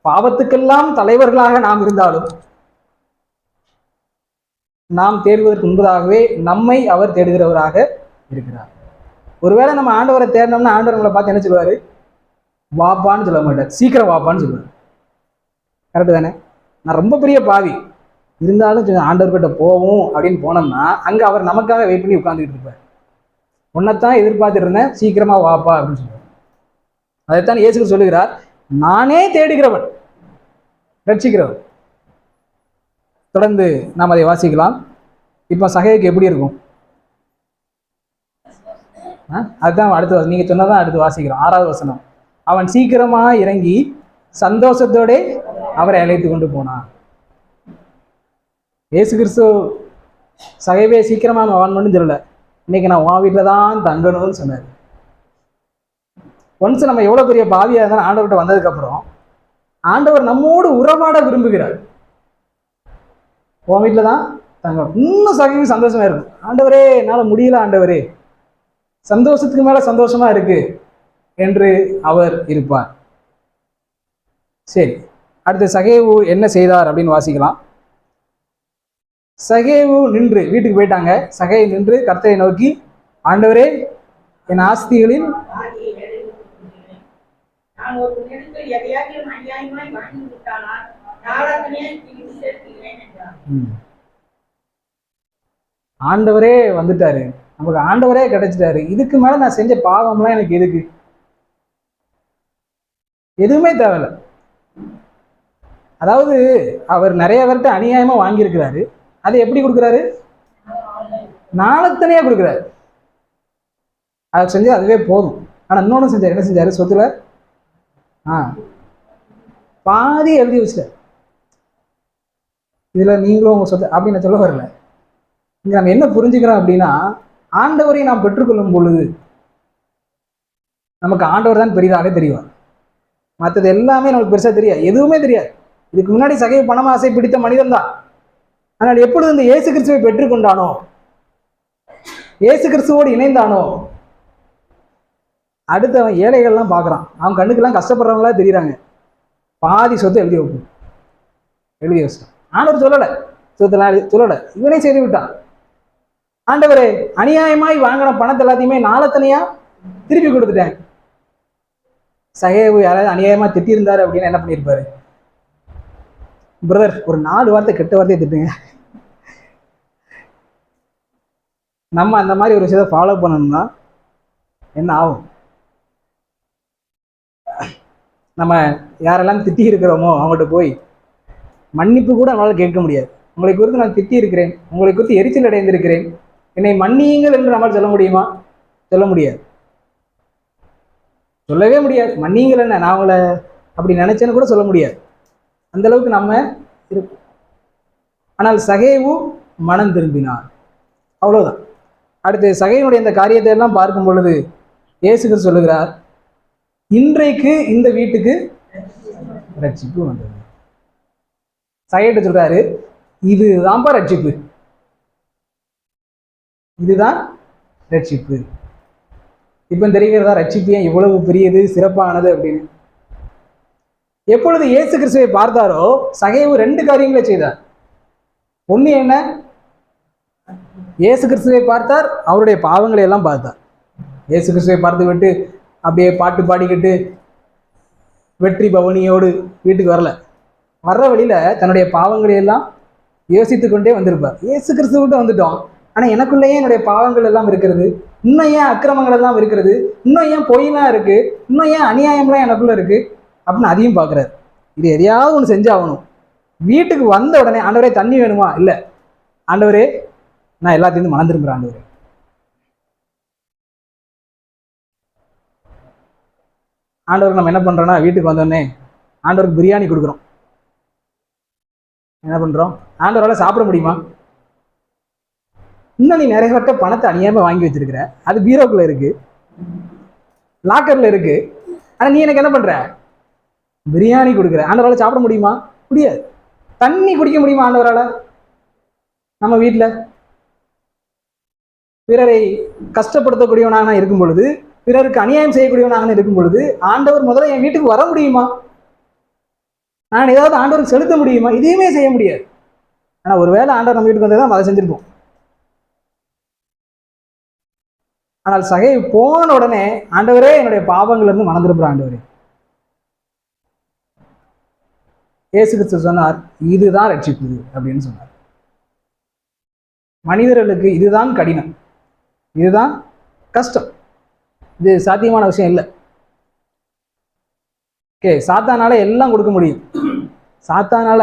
A: பாவத்துக்கெல்லாம் தலைவர்களாக நாம் இருந்தாலும், நாம் தேடுவதற்கு முன்பதாகவே நம்மை அவர் தேடுகிறவராக இருக்கிறார். ஒருவேளை நம்ம ஆண்டவரை தேடினோம்னா ஆண்டவர் நம்மளை பார்த்து என்ன சொல்லுவாரு? வாப்பான்னு சொல்ல மாட்டார், சீக்கிரம் வாப்பான்னு சொல்லுவார். கரெக்டு தானே? நான் ரொம்ப பெரிய பாவி இருந்தாலும் ஆண்டவர்கிட்ட போவோம் அப்படின்னு போனோம்னா அங்க அவர் நமக்காக வெயிட் பண்ணி உட்கார்ந்துட்டு இருப்பார். உன்னைத்தான் எதிர்பார்த்துட்டு இருந்தேன், சீக்கிரமா வாப்பா அப்படின்னு சொல்லுவார். அதைத்தான் இயேசு சொல்லுகிறார், நானே தேடுகிறவன் ரட்சிக்கிறவன். தொடர்ந்து நாம் அதை வாசிக்கலாம். இப்போ சகைக்கு எப்படி இருக்கும்? அதுதான் அடுத்து நீங்க சொன்னதான் அடுத்து வாசிக்கிறோம். 6வது வசனம். அவன் சீக்கிரமா இறங்கி சந்தோஷத்தோட அவரை அழைத்து கொண்டு போனான். இயேசு கிறிஸ்து சகைவே சீக்கிரமா அவன் மட்டும் சொல்லல, இன்னைக்கு நான் உன் வீட்டில் தான் தங்கணும்னு சொன்னார். ஒன்ஸ் நம்ம எவ்வளவு பெரிய பாவியா இருந்தாலும் ஆண்டவர்கிட்ட வந்ததுக்கு அப்புறம் ஆண்டவர் நம்மோடு உறவாட விரும்புகிறார். உன் வீட்டில் தான் தங்கணும். இன்னும் சகைவு சந்தோஷமா இருக்கும். ஆண்டவரே என்னால் முடியல ஆண்டவரே, சந்தோஷத்துக்கு மேல சந்தோஷமா இருக்கு என்று அவர் இருப்பார். சரி, அடுத்து சகேவு என்ன செய்தார் அப்படின்னு வாசிக்கலாம். சகேவு நின்று வீட்டுக்கு போயிட்டாங்க. சகை நின்று கர்த்தரை நோக்கி, ஆண்டவரே என் ஆஸ்திகளில் ஆண்டவரே வந்துட்டாரு, நமக்கு ஆண்டவரே கிடைச்சிட்டாரு, இதுக்கு மேல நான் செஞ்ச பாவம்லாம் எனக்கு எதுக்கு? எதுவுமே தேவையில்லை. அதாவது அவர் நிறைய பேர்கிட்ட அநியாயமா வாங்கியிருக்கிறாரு, அதை எப்படி கொடுக்குறாரு? நாளத்தனையா கொடுக்குறாரு. அதை செஞ்சு அதுவே போதும். ஆனா இன்னொன்னு செஞ்சாரு. என்ன செஞ்சாரு? சொத்துல பாதி எழுதி வச்சுட்டார். இதுல நீங்களும் உங்க சொத்து அப்படின்னு சொல்ல வரல. இங்க நம்ம என்ன புரிஞ்சுக்கிறோம் அப்படின்னா, ஆண்டவரை நாம் பெற்றுக்கொள்ளும் பொழுது நமக்கு ஆண்டவர் தான் பெரிதாக தெரியும். மற்றது எல்லாமே நமக்கு பெருசா தெரியாது, எதுவுமே தெரியாது. இதுக்கு முன்னாடி சகை பணம் ஆசை பிடித்த மனிதன் தான். ஆனால் எப்பொழுது இந்த இயேசு கிறிஸ்துவை பெற்றுக்கொண்டானோ, இயேசு கிறிஸ்துவோடு இணைந்தானோ, அடுத்து அவன் ஏழைகள்லாம் பார்க்குறான். அவன் கண்ணுக்கெல்லாம் கஷ்டப்படுறவங்களா தெரியுறாங்க. பாதி சொத்தை எழுதி வைப்போம், எழுதி வச்சிட்டான். ஆண்டவர் சொல்லலை, சொத்தெல்லாம் சொல்லலை, இவனே செய்து விட்டான். ஆண்டவரே அநியாயமாய் வாங்கின பணத்தை எல்லாத்தையுமே நாளத்தனையா திருப்பி கொடுத்துட்டேன். சகைவு யாராவது அநியாயமா திட்டியிருந்தாரு அப்படின்னா என்ன பண்ணியிருப்பாரு? பிரதர் ஒரு 4 வார்த்தை கெட்ட வார்த்தையை திட்டுங்க. நம்ம அந்த மாதிரி ஒரு விஷயத்தை ஃபாலோ பண்ணணும்னா என்ன ஆகும்? நம்ம யாரெல்லாம் திட்டி இருக்கிறோமோ அவங்கள்ட்ட போய் மன்னிப்பு கூட நம்மளால கேட்க முடியாது. உங்களை குறித்து நான் திட்டி இருக்கிறேன், உங்களை குறித்து எரிச்சல் அடைந்திருக்கிறேன், என்னை மன்னியுங்கள் என்று நம்மளால் சொல்ல முடியுமா? சொல்ல முடியாது, சொல்லவே முடியாது. மன்னியுங்கள் என்ன, நான் உங்களை அப்படி நினைச்சேன்னு கூட சொல்ல முடியாது. அந்த அளவுக்கு நம்ம இருக்கும். ஆனால் சகேவு மனம் திரும்பினார், அவ்வளவுதான். அடுத்து சகையினுடைய இந்த காரியத்தை எல்லாம் பார்க்கும் பொழுது இயேசு கிறிஸ்து சொல்லுகிறார், இன்றைக்கு இந்த வீட்டுக்கு ரட்சிப்பு வந்தது. சகையிட்ட சொல்றாரு, இதுதான்ப்பா ரட்சிப்பு, இதுதான் ரட்சிப்பு. இப்ப தெரிகிறதா ரட்சிப்பு ஏன் இவ்வளவு பெரியது சிறப்பானது அப்படின்னு? எப்பொழுது இயேசு கிறிஸ்துவை பார்த்தாரோ சகைவு 2 காரியங்களை செய்தார். ஒண்ணு என்ன? இயேசு கிறிஸ்துவை பார்த்தார், அவருடைய பாவங்களை எல்லாம் பார்த்தார். இயேசு கிறிஸ்துவை பார்த்து விட்டு அப்படியே பாட்டு பாடிக்கிட்டு வெற்றி பவனியோடு வீட்டுக்கு வரல. வர்ற வழியில தன்னுடைய பாவங்களை எல்லாம் யோசித்து கொண்டே வந்திருப்பார். இயேசு கிறிஸ்துவிட்ட வந்துட்டோம், ஆனா எனக்குள்ளேயே என்னுடைய பாவங்கள் எல்லாம் இருக்கிறது, இன்னும் ஏன் அக்கிரமங்கள் எல்லாம் இருக்கிறது, இன்னும் ஏன் பொய்லாம் இருக்கு, இன்னும் ஏன் அநியாயம்லாம் எனக்குள்ள இருக்கு அப்படின்னு அதையும் பார்க்குறாரு. இது எதையாவது ஒன்று செஞ்சாகணும். வீட்டுக்கு வந்த உடனே ஆண்டவரே தண்ணி வேணுமா? இல்லை, ஆண்டவரே நான் எல்லாத்தையும் மனம் திரும்புகிறேன். ஆண்டவரே ஆண்டவருக்கு நம்ம என்ன பண்றோம்னா வீட்டுக்கு வந்தோடனே ஆண்டவருக்கு பிரியாணி கொடுக்குறோம். என்ன பண்றோம்? ஆண்டவரால சாப்பிட முடியுமா? இன்னும் நீ நிறைய வட்ட பணத்தை அநியாயமா வாங்கி வச்சிருக்கிற, அது பீரோக்குள்ள இருக்கு, லாக்கர்ல இருக்கு. ஆனா நீ எனக்கு என்ன பண்ற? பிரியாணி கொடுக்குற. ஆண்டவரால சாப்பிட முடியுமா? முடியாது. தண்ணி குடிக்க முடியுமா ஆண்டவரால? நம்ம வீட்டுல பிறரை கஷ்டப்படுத்தக்கூடியவனாக இருக்கும் பொழுது, பிறருக்கு அநியாயம் செய்யக்கூடியவனாக இருக்கும் பொழுது, ஆண்டவர் முதல்ல என் வீட்டுக்கு வர முடியுமா? நான் ஏதாவது ஆண்டவருக்கு செலுத்த முடியுமா? இதையுமே செய்ய முடியாது. ஆனா ஒருவேளை ஆண்டவர் நம்ம வீட்டுக்கு வந்ததான் அதை செஞ்சிருப்போம். ஆனால் சகை போன உடனே, ஆண்டவரே என்னுடைய பாவங்கள் இருந்து மனம் திரும்புற ஆண்டவரே. இயேசு கிறிஸ்து சொன்னார், இதுதான் ரட்சிப்பு அப்படின்னு சொன்னார். மனிதர்களுக்கு இதுதான் கடினம், இதுதான் கஷ்டம், இது சாத்தியமான விஷயம் இல்லை. ஓகே, சாத்தானால எல்லாம் கொடுக்க முடியும். சாத்தானால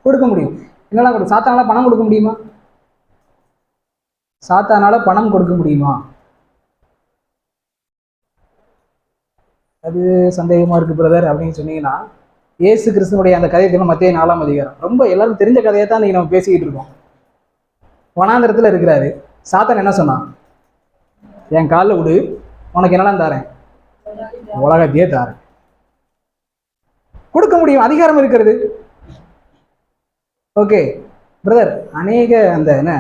A: கொடுக்க முடியும். என்னெல்லாம் கொடுக்கும்? சாத்தானால பணம் கொடுக்க முடியுமா? சாத்தானால பணம் கொடுக்க முடியுமா? அது சந்தேகமா இருக்கு பிரதர் அப்படின்னு சொன்னீங்கன்னா, இயேசு கிறிஸ்துனுடைய அந்த கதையை மத்திய 4ஆம் அதிகாரம், ரொம்ப எல்லாரும் தெரிஞ்ச கதையை தான் நீங்க நம்ம பேசிக்கிட்டு இருக்கோம். வனாந்திரத்துல இருக்கிறாரு. சாத்தான் என்ன சொன்னான்? என் காலில் விடு, உனக்கு என்னெல்லாம் தாரேன்? உலகத்தையே தாரேன். கொடுக்க முடியும், அதிகாரம் இருக்கிறது. ஓகே பிரதர், அநேக அந்த என்ன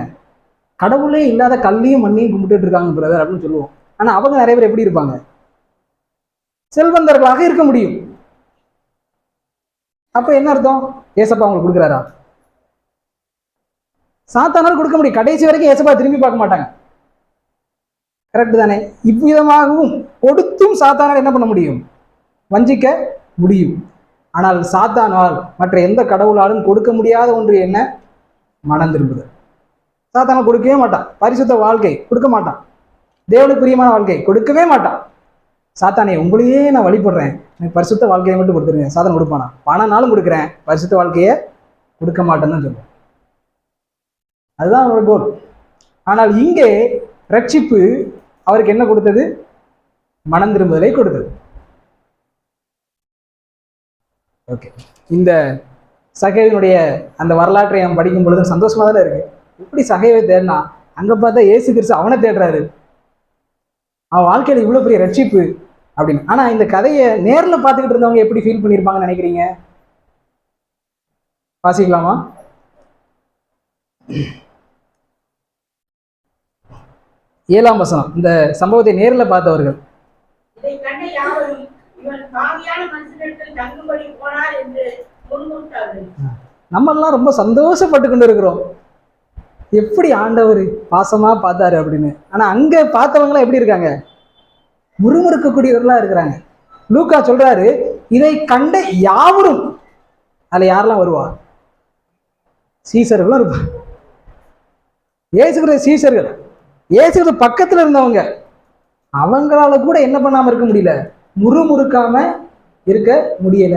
A: கடவுளே இல்லாத கல்லையும் மண்ணையும் கும்பிட்டு இருக்காங்க பிரதர் அப்படின்னு சொல்லுவோம். ஆனா அவங்க நிறைய பேர் எப்படி இருப்பாங்க? செல்வந்தர்களாக இருக்க முடியும். அப்ப என்ன அர்த்தம்? ஏசப்பா அவங்களுக்கு கொடுக்குறாரா? சாத்தானால் கொடுக்க முடியும். கடைசி வரைக்கும் ஏசப்பா திரும்பி பார்க்க மாட்டாங்க. கரெக்ட் தானே? இவ்விதமாகவும் கொடுத்தும் சாத்தானால் என்ன பண்ண முடியும்? வஞ்சிக்க முடியும். ஆனால் சாத்தானால் மற்ற எந்த கடவுளாலும் கொடுக்க முடியாத ஒன்று என்ன? மனம் திரும்புதல். சாத்தானால் கொடுக்கவே மாட்டான். பரிசுத்த வாழ்க்கை கொடுக்க மாட்டான். தேவனுக்கு பிரியமான வாழ்க்கை கொடுக்கவே மாட்டான். சாத்தானே, உங்களையே நான் வழிபடுறேன், எனக்கு பரிசுத்த வாழ்க்கையை மட்டும் கொடுத்துருங்க. சாத்தான் கொடுப்பானா? பணம்னாலும் கொடுக்குறேன், பரிசுத்த வாழ்க்கையை கொடுக்க மாட்டேன்னு சொல்லுவேன். அதுதான் அவரோட கோல். ஆனால் இங்கே ரட்சிப்பு அவருக்கு என்ன கொடுத்தது? மனம் திரும்புதலை கொடுத்தது. ஓகே, இந்த சகைவனுடைய அந்த வரலாற்றை நாம் படிக்கும் பொழுது சந்தோஷமா தானே இருக்கு. எப்படி சகைவை தேடினா, அங்க பார்த்தா இயேசு கிறிஸ்து அவனை தேடுறாரு, அவன் வாழ்க்கையில இவ்வளவு பெரிய ரட்சிப்பு அப்படின்னு. ஆனா இந்த கதையை நேர்ல பார்த்துக்கிட்டு இருந்தவங்க எப்படி ஃபீல் பண்ணியிருப்பாங்கன்னு நினைக்கிறீங்க? வாசிக்கலாமா? ஏழாம் வசனம். இந்த சம்பவத்தை நேரில் பார்த்தவர்கள்,
B: இதை கண்ட யாவரும் இவன் பாவியான மனுஷனிடத்தில் தங்கும்படி போனார் என்று முன்முறுத்தார்கள். நம்ம
A: எல்லாம் ரொம்ப சந்தோஷப்பட்டு கொண்டு இருக்கிறோம், எப்படி ஆண்டவர் பாசமா பார்த்தாரு அப்படின்னு. ஆனா அங்க பார்த்தவங்களாம் எப்படி இருக்காங்க? முறுமுறுக்கக்கூடியவர்களா இருக்கிறாங்க. லூக்கா சொல்றாரு, இதை கண்ட யாவரும். அதுல யாரெல்லாம் வருவா? சீசர்களும் இருப்பாங்க. இயேசுகிற சீசர்கள், இயேசுகிற பக்கத்துல இருந்தவங்க, அவங்களால கூட என்ன பண்ணாம இருக்க முடியல? முறுமுறுக்காம இருக்க முடியல.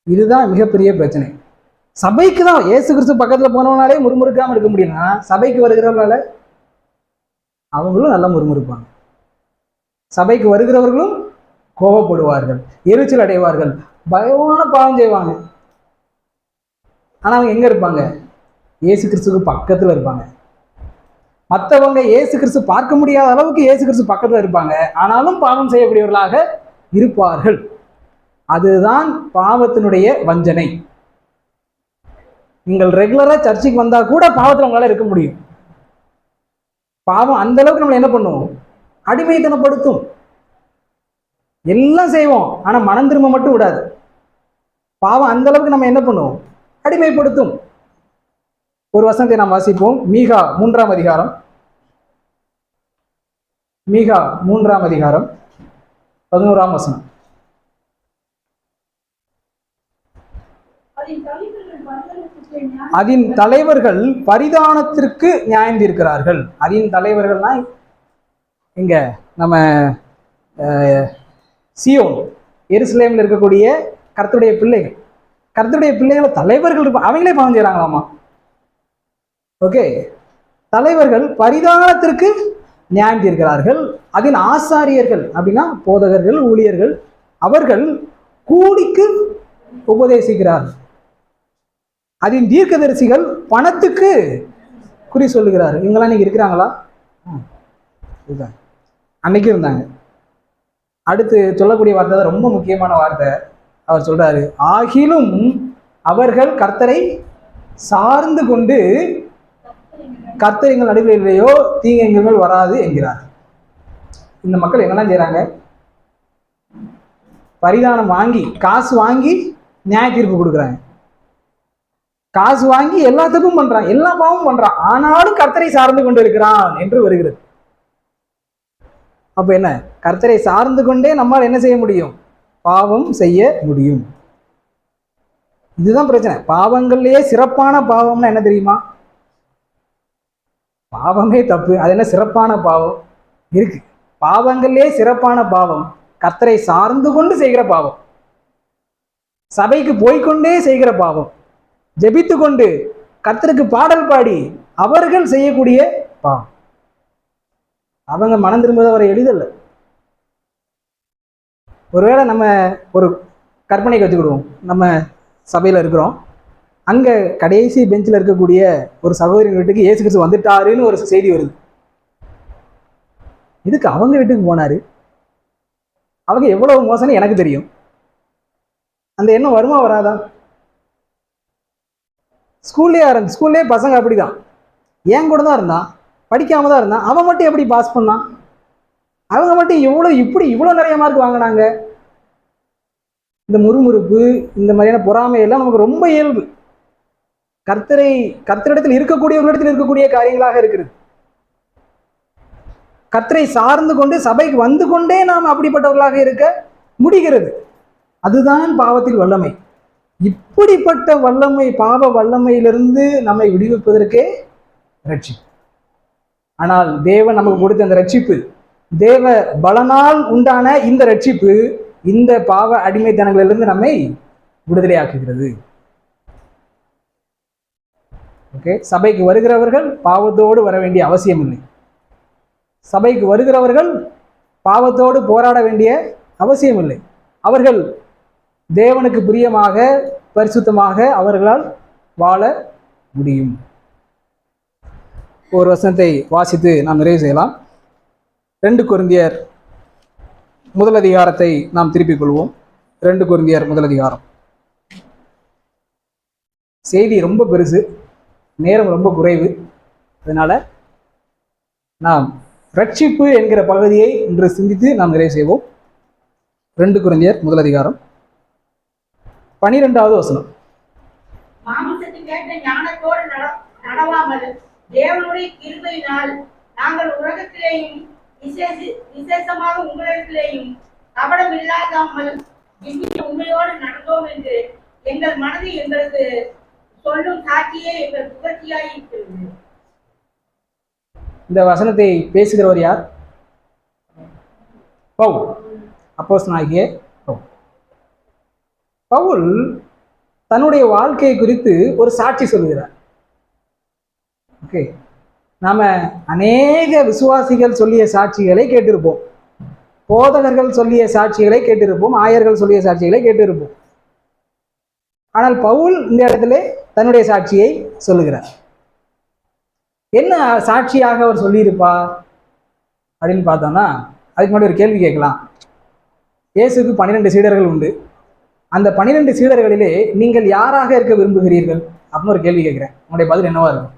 A: இதுதான் மிகப்பெரிய பிரச்சனை. சபைக்கு தான் இயேசு கிறிஸ்து பக்கத்துல போனவனாலே முறுமுறுக்காம இருக்க முடியும்னா, சபைக்கு வருகிறவங்களால அவங்களும் நல்லா முறுமுறுப்பாங்க. சபைக்கு வருகிறவர்களும் கோபப்படுவார்கள், எரிச்சல் அடைவார்கள், பயமான பாவம் செய்வாங்க. ஆனா அவங்க எங்க இருப்பாங்க? இயேசு கிறிஸ்துக்கு பக்கத்துல இருப்பாங்க. மற்றவங்க இயேசு கிறிஸ்து பார்க்க முடியாத அளவுக்கு இயேசு கிறிஸ்து பக்கத்துல இருப்பாங்க, ஆனாலும் பாவம் செய்யக்கூடியவர்களாக இருப்பார்கள். அதுதான் பாவத்தினுடைய வஞ்சனை. நீங்கள் ரெகுலரா சர்ச்சுக்கு வந்தா கூட பாவத்துல உங்களால இருக்க முடியும். பாவம் அந்த அளவுக்கு நம்மளை என்ன பண்ணுவோம்? அடிமைத்தனப்படுத்தும். எல்லாம் செய்வோம், ஆனா மனம் திரும்ப மட்டும் விடாது. பாவம் அந்த அளவுக்கு நம்ம என்ன பண்ணுவோம்? அடிமைப்படுத்தும். ஒரு வசனத்தை நாம் வாசிப்போம். மீகா 3ஆம் அதிகாரம். மீகா 3ஆம் அதிகாரம் 11ஆம் வசனம். அதின் தலைவர்கள் பரிதானத்திற்கு நியாயம் தீர்க்கிறார்கள். அதின் தலைவர்கள்னா இங்க நம்ம சியோன், எருசலேமில் இருக்கக்கூடிய கர்த்தருடைய பிள்ளைகள். கர்த்தருடைய பிள்ளைகளை தலைவர்கள் இருப்பாங்க, அவங்களே பாவம் செய்யறாங்களாமா. ஓகே, தலைவர்கள் பரிதானத்திற்கு நியாயம் தீர்க்கிறார்கள். அதன் ஆசாரியர்கள் அப்படின்னா போதகர்கள், ஊழியர்கள், அவர்கள் கூலிக்கு உபதேசிக்கிறார்கள். அதன் தீர்க்கதரிசிகள் பணத்துக்கு குறி சொல்லுகிறார்கள். இவங்கெல்லாம் இன்னைக்கு இருக்கிறாங்களா? இதுதான் அன்னைக்கு இருந்தாங்க. அடுத்து சொல்லக்கூடிய வார்த்தை தான் ரொம்ப முக்கியமான வார்த்தை. அவர் சொல்றாரு, ஆகிலும் அவர்கள் கர்த்தரை சார்ந்து கொண்டு கர்த்தர் எங்கள் நடுவில் இல்லையோ தீங்கு எங்கள் மேல் வராது என்கிறார். இந்த மக்கள் என்னெல்லாம் செய்யறாங்க? பரிதானம் வாங்கி, காசு வாங்கி நியாய தீர்ப்பு கொடுக்குறாங்க. காசு வாங்கி எல்லாத்துக்கும் பண்றான், எல்லா பாவமும் பண்றான், ஆனாலும் கர்த்தரை சார்ந்து கொண்டு இருக்கிறான் என்று வருகிறது. அப்ப என்ன? கர்த்தரை சார்ந்து கொண்டே நம்மால் என்ன செய்ய முடியும்? பாவம் செய்ய முடியும். இதுதான் பிரச்சனை. பாவங்கள்லயே சிறப்பான பாவம்னா என்ன தெரியுமா? பாவமே தப்பு, அது என்ன சிறப்பான பாவம் இருக்கு? பாவங்கள்லயே சிறப்பான பாவம் கர்த்தரை சார்ந்து கொண்டு செய்கிற பாவம், சபைக்கு போய்கொண்டே செய்கிற பாவம், ஜெபித்து கொண்டு கர்த்தருக்கு பாடல் பாடி அவர்கள் செய்யக்கூடிய பாவம். அவங்க மனம் திரும்புவது அவரை எளிதல்ல. ஒருவேளை நம்ம ஒரு கற்பனைக்கு வச்சுக்கிடுவோம், நம்ம சபையில் இருக்கிறோம், அங்கே கடைசி பெஞ்சில் இருக்கக்கூடிய ஒரு சகோதரின் வீட்டுக்கு இயேசு கிறிஸ்து வந்துட்டாருன்னு ஒரு செய்தி வருது. இதுக்கு அவங்க வீட்டுக்கு போனாரு, அவங்க எவ்வளவு மோசம்னு எனக்கு தெரியும். அந்த எண்ணம் வருமா வராதா? ஸ்கூல்லே பசங்க அப்படிதான், ஏன் கூட தான் இருந்தான், படிக்காம தான் இருந்தான், அவன் மட்டும் எப்படி பாஸ் பண்ணான், அவங்க மட்டும் இவ்வளோ நிறைய மார்க் வாங்கினாங்க. இந்த முறுமுறுப்பு, இந்த மாதிரியான பொறாமையெல்லாம் நமக்கு ரொம்ப இயல்பு. கர்த்தரிடத்தில் இருக்கக்கூடியவர்களிடத்தில் இருக்கக்கூடிய காரியங்களாக இருக்கிறது. கர்த்தரை சார்ந்து கொண்டு சபைக்கு வந்து கொண்டே நாம் அப்படிப்பட்டவர்களாக இருக்க முடிகிறது. அதுதான் பாவத்தில் வல்லமை. இப்படிப்பட்ட வல்லமை, பாவ வல்லமையிலிருந்து நம்மை விடுவிப்பதற்கே ரட்சிப்பு. ஆனால் தேவன் நமக்கு கொடுத்த அந்த ரட்சிப்பு, தேவ பலனால் உண்டான இந்த ரட்சிப்பு, இந்த பாவ அடிமைத்தனங்களிலிருந்து நம்மை விடுதலையாக்குகிறது. ஓகே, சபைக்கு வருகிறவர்கள் பாவத்தோடு வர வேண்டிய அவசியம் இல்லை. சபைக்கு வருகிறவர்கள் பாவத்தோடு போராட வேண்டிய அவசியம் இல்லை. அவர்கள் தேவனுக்கு பிரியமாக, பரிசுத்தமாக அவர்களால் வாழ முடியும். ஒரு வசனத்தை வாசித்து நாம் நிறைவு செய்யலாம். 2 கொரிந்தியர் முதல் அதிகாரத்தை நாம் திருப்பிக் கொள்வோம். 2 கொரிந்தியர் முதல் அதிகாரம். செய்தி ரொம்ப பெருசு, நேரம் ரொம்ப குறைவு, அதனால நாம் ரட்சிப்பு என்கிற பகுதியை இன்று சிந்தித்து நாம் நிறைவு செய்வோம். 2 கொரிந்தியர் முதல் அதிகாரம் 12வது வசனம்.
B: மாமிசத்துக்கேற்ற ஞானத்தோடு நடவாமல் தேவனுடைய கிருபையினால் நாங்கள் உலகத்திலேயும் விசேஷமாக உங்களிடத்திலேயும் கபடம் இல்லாதாமல் உண்மையோடு நடந்தோம் என்று எங்கள் மனது எங்களுக்கு சொல்லும் சாட்சியே எங்கள் புகழ்ச்சியாய் இருக்கிறது.
A: இந்த வசனத்தை பேசுகிறவர் யார்? பவுல், அப்போஸ்தலனாகிய பவுல் தன்னுடைய வாழ்க்கையை குறித்து ஒரு சாட்சி சொல்லுகிறார். ஓகே, நாம அநேக விசுவாசிகள் சொல்லிய சாட்சிகளை கேட்டிருப்போம், போதகர்கள் சொல்லிய சாட்சிகளை கேட்டிருப்போம், ஆயர்கள் சொல்லிய சாட்சிகளை கேட்டிருப்போம். ஆனால் பவுல் இந்த இடத்துல தன்னுடைய சாட்சியை சொல்லுகிறார். என்ன சாட்சியாக அவர் சொல்லியிருப்பார் அப்படின்னு பார்த்தோம்னா, அதுக்கு முன்னாடி ஒரு கேள்வி கேட்கலாம். இயேசுக்கு 12 சீடர்கள் உண்டு. அந்த 12 சீடர்களிலே நீங்கள் யாராக இருக்க விரும்புகிறீர்கள் அப்படின்னு ஒரு கேள்வி கேட்கிறேன். உங்களுடைய பதில் என்னவா இருக்கும்?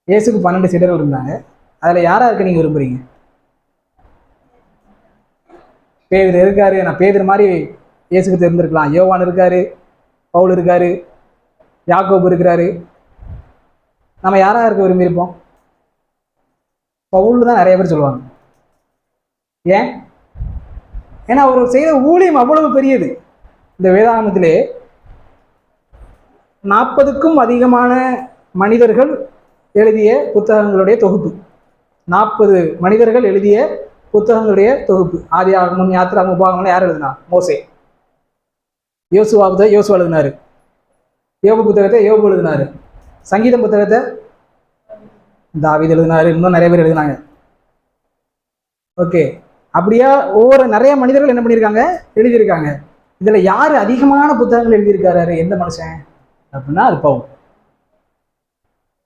A: இயேசுக்கு 12 சீடர்கள் இருந்தாங்க, அதுல யாரா இருக்க நீங்க விரும்புறீங்க? பேதுரு இருக்காரு, நான் பேதுரு மாதிரி இயேசுக்கு தெரிஞ்சிருக்கலாம். யோவான் இருக்காரு, பவுல் இருக்காரு, யாக்கோபு இருக்கிறாரு. நம்ம யாரா இருக்க விரும்பியிருப்போம்? பவுல் தான் நிறைய பேர் சொல்லுவாங்க. ஏன்? ஏன்னா அவர் செய்த ஊழியம் அவ்வளவு பெரியது. இந்த வேதாகமத்திலே 40க்கும் அதிகமான மனிதர்கள் எழுதிய புத்தகங்களுடைய தொகுப்பு. 40 மனிதர்கள் எழுதிய புத்தகங்களுடைய தொகுப்பு. ஆதியாகமம், யாத்திராகமம், உபாகமம் யார் எழுதினா? மோசே. யோசுவா எழுதினாரு. யோபு புத்தகத்தை யோபு எழுதினாரு. சங்கீதம் புத்தகத்தை தாவீது எழுதினாரு, இன்னும் நிறைய பேர் எழுதினாங்க. ஓகே, அப்படியா ஒவ்வொரு நிறைய மனிதர்கள் என்ன பண்ணியிருக்காங்க, எழுதியிருக்காங்க. இதுல யாரு அதிகமான புத்தகங்கள் எழுதியிருக்காரு, எந்த மனுஷன் அப்படின்னா அது பவுல்.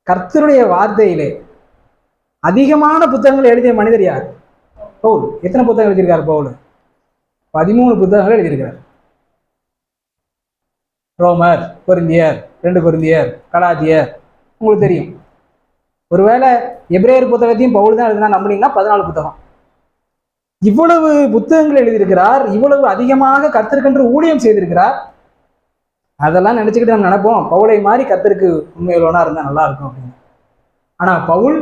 A: கர்த்தருடைய வார்த்தையிலே அதிகமான புத்தகங்கள் எழுதிய மனிதர் யார்? பவுல். எத்தனை புத்தகம் எழுதியிருக்காரு பவுல்? 13 புத்தகங்கள் எழுதியிருக்கிறார். ரோமர், கொரிந்தியர், 2 கொரிந்தியர், கலாத்தியர், உங்களுக்கு தெரியும். ஒருவேளை எபிரேயர் புத்தகத்தையும் பவுல் தான் எழுதினா நம்பினீங்கன்னா 14 புத்தகம். இவ்வளவு புத்தகங்கள் எழுதியிருக்கிறார், இவ்வளவு அதிகமாக கர்த்தருக்கென்று ஊழியம் செய்திருக்கிறார். அதெல்லாம் நினைச்சுக்கிட்டு நம்ம நினைப்போம் பவுலை மாதிரி கர்த்தருக்கு உண்மையுள்ளவனா இருந்தா நல்லா இருக்கும் அப்படின்னு. ஆனா பவுல்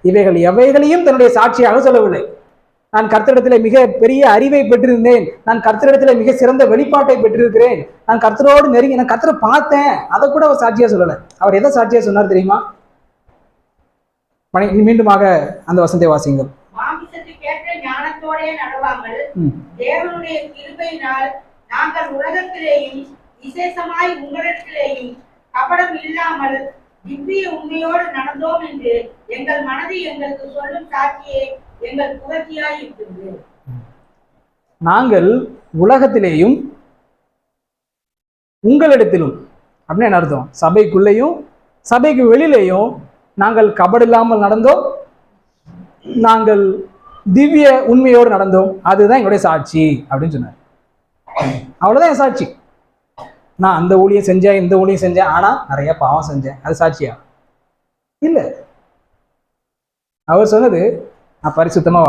A: இவைகள் எவைகளையும் தன்னுடைய சாட்சியாக சொல்லவில்லை. நான் கர்த்தரிடத்துல மிக பெரிய அறிவை பெற்றிருந்தேன், நான் கர்த்தரிடத்துல மிக சிறந்த வெளிப்பாட்டை பெற்றிருக்கிறேன், நான் கர்த்தரோடு நெருங்கி நான் கர்த்தரை பார்த்தேன், அதை கூட அவர் சாட்சியா சொல்லலை. அவர் எதை சாட்சியா சொன்னார் தெரியுமா? மீண்டுமாக அந்த வசனத்தை வாசிங்கள்.
B: மாமிசத்துக்கேற்ற ஞானத்தோடே நடவாமல் தேவனுடைய கிருபையினால் நாங்கள் உலகத்திலேயும் விசேஷமாய் உங்களிடத்திலேயும் கபடம் இல்லாமல் திவ்ய உண்மையோடு நடந்தோம் என்று எங்கள் மனதை எங்களுக்கு சொல்லும் சாட்சியே எங்கள் புகழ்ச்சியாய் இருக்கிறது.
A: நாங்கள் உலகத்திலேயும் உங்களிடத்திலும் அப்படின்னு என்ன அர்த்தம்? சபைக்குள்ளேயும் சபைக்கு வெளியிலேயும் நாங்கள் கபடு இல்லாமல் நடந்தோம், நாங்கள் திவ்ய உண்மையோடு நடந்தோம், அதுதான் எங்களுடைய சாட்சி அப்படின்னு சொன்னார். அவ்வளவுதான் என் சாட்சி. நான் அந்த ஊழியம் செஞ்சேன், இந்த ஊழியம் செஞ்சேன், ஆனா நிறைய பாவம் செஞ்சேன், அது சாட்சியா இல்ல. அவர் சொன்னது நான் பரிசுத்தமா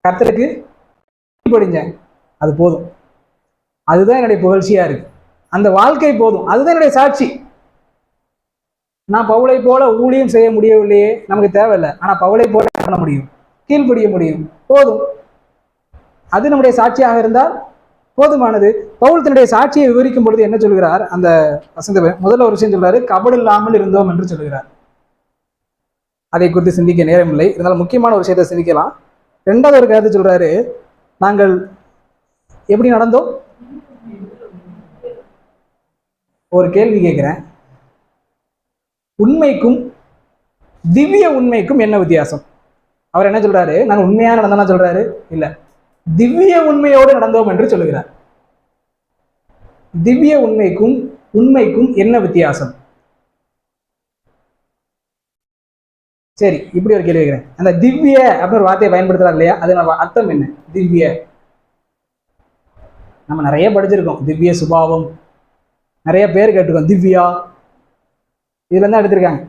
A: கர்த்தருக்கு படிஞ்சேன், அது போதும், அதுதான் என்னுடைய புகழ்ச்சியா இருக்கு, அந்த வாழ்க்கை போதும், அதுதான் என்னுடைய சாட்சி. நான் பவுலை போல ஊழியம் செய்ய முடியவில்லையே, நமக்கு தேவையில்லை. ஆனா பவுலை போல பண்ண முடியும், கீழ்ப்படிய முடியும், போதும். அது நம்முடைய சாட்சியாக இருந்தால் போதுமானது. பவுல் தன்னுடைய சாட்சியை விவரிக்கும் பொழுது என்ன சொல்கிறார்? அந்த வசந்த முதல்ல ஒரு விஷயம் சொல்றாரு, கபடு இல்லாமல் இருந்தோம் என்று சொல்கிறார். அதை குறித்து சிந்திக்க நேரம் இல்லை, இருந்தாலும் முக்கியமான ஒரு விஷயத்தை சிந்திக்கலாம். 2வது ஒரு கருத்து சொல்றாரு, நாங்கள் எப்படி நடந்தோம்? ஒரு கேள்வி கேட்கிறேன், உண்மைக்கும் திவ்ய உண்மைக்கும் என்ன வித்தியாசம்? அவர் என்ன சொல்றாரு? நாங்கள் உண்மையா நடந்தோம்னா சொல்றாரு? இல்ல, திவ்ய உண்மையோடு நடந்தோம் என்று சொல்லுகிறார். திவ்ய உண்மைக்கும் உண்மைக்கும் என்ன வித்தியாசம்? சரி, இப்படி ஒரு கேள்வி கேட்கிறேன். அந்த திவ்ய அப்படின்னு ஒரு வார்த்தையை பயன்படுத்துறாரு இல்லையா, அது அர்த்தம் என்ன? திவ்ய நம்ம நிறைய படிச்சிருக்கோம், திவ்ய சுபாவம், நிறைய பேர் கேட்டிருக்கோம், திவ்யா, இதுல இருந்தா எடுத்திருக்காங்க.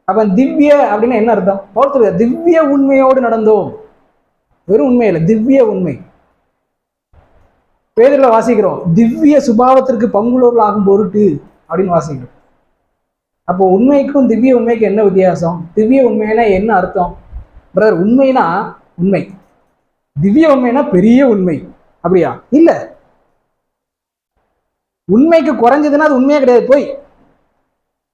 A: அப்ப திவ்ய அப்படின்னா என்ன அர்த்தம்? பவுல் திவ்ய உண்மையோடு நடந்தோம். வெறும் உண்மை இல்லை, திவ்ய உண்மை. பேதுருல வாசிக்கிறோம், திவ்ய சுபாவத்திற்கு பங்குள்ளவர்கள் ஆகும் பொருட்டு அப்படின்னு வாசிக்கிறோம். அப்போ உண்மைக்கும் திவ்ய உண்மைக்கும் என்ன வித்தியாசம்? திவ்ய உண்மைனா என்ன அர்த்தம்? பிரதர், உண்மைனா உண்மை, திவ்ய உண்மைனா பெரிய உண்மை, அப்படியா? இல்ல, உண்மைக்கு குறைஞ்சதுன்னா அது உண்மையே கிடையாது, போய்.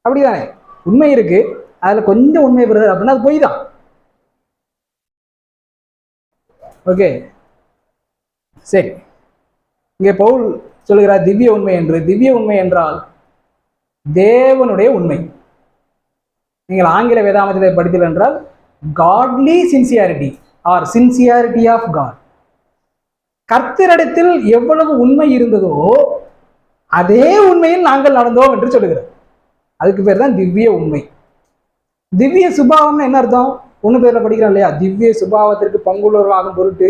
A: அப்படிதானே? உண்மை இருக்கு, அதுல கொஞ்சம் உண்மை பிரதர் அப்படின்னா அது பொய் தான். ஓகே, சரி. இங்கே பவுல் சொல்லுகிறார் திவ்ய உண்மை என்று. திவ்ய உண்மை என்றால் தேவனுடைய உண்மை. நீங்கள் ஆங்கில வேதாமத்தை படித்தீர்கள் என்றால் godly sincerity or sincerity of God. கர்த்தரிடத்தில் எவ்வளவு உண்மை இருந்ததோ அதே உண்மையில் நாங்கள் நடந்தோம் என்று சொல்லுகிறார். அதுக்கு பேர் தான் திவ்ய உண்மை. திவ்ய சுபாவம்னு என்ன அர்த்தம்? 1 பேர்ல படிக்கிறோம் இல்லையா, திவ்ய சுபாவத்திற்கு பங்குள்ளவர்களாகும் பொருட்டு.